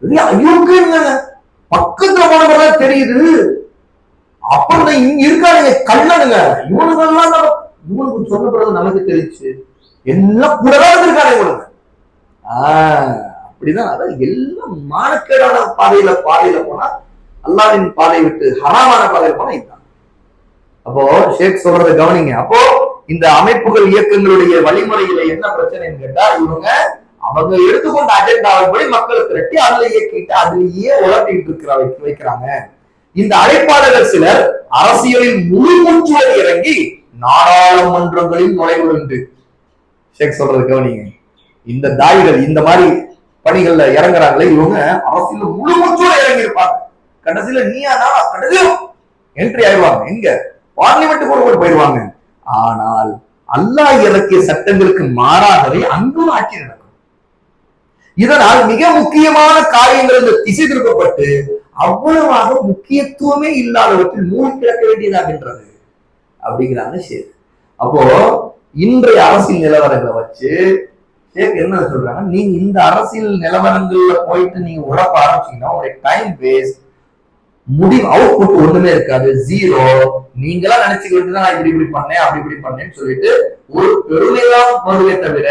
பெரிய அயோக்கியங்க, பக்கத்துல போனவங்க தெரியுது. அப்புறம் இங்க இருக்காருங்க கல்லனுங்க, இவனுக்கு சொன்ன பிறகு நமக்கு தெரிஞ்சு எல்லாம் கூடதான் இருக்காரு இவனுங்க. அப்படிதான். அதான் எல்லாம் மானக்கேடான பாதையில போனா, அல்லாஹ்வின் பாதையை விட்டு ஹராமான பாதையில போனா இதுதான். அப்போ ஷேக் சொல்றதை கவனிங்க. அப்போ இந்த அமைப்புகள் இயக்கங்களுடைய வழிமுறையில என்ன பிரச்சனைன்னு கேட்டா, அவங்க எடுத்துக்கொண்ட அஜெண்டாவின்படி மக்களை திரட்டி அதுல இயக்கிட்டு அதுலயே உலகிட்டு வைக்கிறாங்க. இந்த அழைப்பாளர்கள் சிலர் அரசியலில் முழு மூச்சுடன் இறங்கி நாடாளுமன்றங்களில் நுழைவுண்டு. ஷேக் சொல்றது கவனிங்க. இந்த தாயிகள் இந்த மாதிரி பணிகள்ல இறங்குறாங்களே, இவங்க அரசியல் முழு மூச்சோட இறங்கி இருப்பாங்க. கடைசியில நீயா நானா கடைசியும் என்ட்ரி ஆயிடுவாங்க, எங்க பார்லிமெண்ட் கூட போயிடுவாங்க. ஆனால் அல்லாஹ் இறக்கிய சட்டங்களுக்கு மாறாகவே அங்கும் ஆட்சி நடக்கும். இதனால் மிக முக்கியமான காரியங்கள் திசை திருப்பப்பட்டு அவ்வளவாக முக்கியத்துவமே இல்லாதவற்றில் மூழ்கி கிடக்க வேண்டியதாகின்றது அப்படிங்கிறாங்க ஷேக். அப்போ இன்றைய அரசியல் நிலவரங்களை வச்சு ஷேக் என்ன சொல்றாங்க, நீங்க இந்த அரசியல் நிலவரங்கள்ல போயிட்டு நீங்க உழப்ப ஆரம்பிச்சீங்கன்னா உங்களுடைய டைம் வேஸ்ட், முடிவு அவுட்புட் ஒண்ணுமே இருக்காது, ஜீரோ. நீங்களா நினைச்சுக்கிட்டு தான் இப்படி பண்ணேன் அப்படி பண்ணேன்னு சொல்லிட்டு ஒரு பெருமைதான் வருவே தவிர,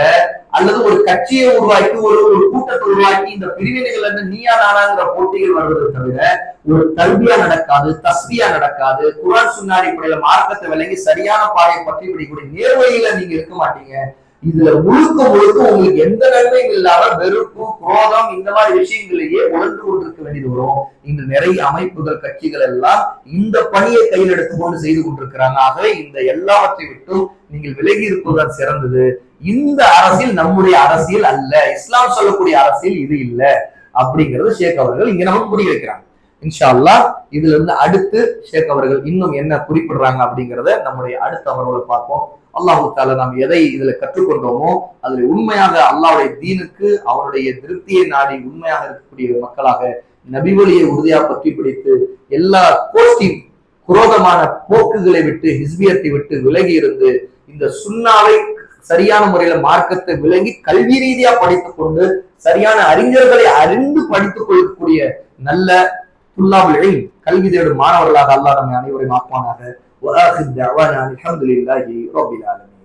அல்லது ஒரு கட்சியை உருவாக்கி ஒரு கூட்டத்தை உருவாக்கி இந்த பிரிவினைகள் வந்து நீயா நானாங்கிற போட்டிகள் வருவதை தவிர ஒரு கல்வியா நடக்காது, தஸ்பியா நடக்காது. குர்ஆன் சுன்னா அடிப்படையில மார்க்கத்தை விளங்கி சரியான பாதையை பற்றி பிடிக்கூடிய நேர்வழியில நீங்க இருக்க மாட்டீங்க. இதுல முழுக்க உங்களுக்கு எந்த நன்மையும் இல்லாம வெறுப்பு, குரோதம் இந்த மாதிரி விஷயங்களையே உணர்ந்து கொண்டிருக்க வேண்டியது வரும். இன்று நிறைய அமைப்புகள், கட்சிகள் எல்லாம் இந்த பணியை கையில் எடுத்துக்கொண்டு செய்து கொண்டிருக்கிறாங்க. ஆகவே இந்த எல்லாவற்றை விட்டும் நீங்கள் விலகி இருப்பதுதான் சிறந்தது. இந்த அரசியல் நம்முடைய அரசியல் அல்ல, இஸ்லாம் சொல்லக்கூடிய அரசியல் இது இல்ல அப்படிங்கிறது ஷேக் அவர்கள் இங்க நமக்கு புரிய வைக்கிறாங்க. இன்ஷா அல்லாஹ் இதுல இருந்து அடுத்து ஷேக் அவர்கள் இன்னும் என்ன குறிப்பிடுறாங்க அப்படிங்கிறத நம்முடைய அடுத்த அமர்வுல பார்ப்போம். அல்லாஹு தாலா நாம் எதை இதுல கற்றுக்கொண்டோமோ அதுல உண்மையாக அல்லாஹ்வுடைய தீனுக்கு அவருடைய திருப்தியை நாடி உண்மையாக இருக்கக்கூடிய மக்களாக நபிவழியை உறுதியா பற்றி பிடித்து எல்லா கோஷ்டி குரோதமான போக்குகளை விட்டு, ஹிஸ்பியத்தை விட்டு விலகி இருந்து இந்த சுன்னாவை சரியான முறையில மார்க்கத்தை விளங்கி கல்வி ரீதியா படித்துக் கொண்டு சரியான அறிஞர்களை அறிந்து படித்துக் கொள்ளக்கூடிய நல்ல துல்லாபுல் கல்வி தேடும் மாணவர்களாக அல்லாஹ் நம்மை அனைவரையும் ஆக்குவானாக. وآخر دعوانا الحمد لله رب العالمين.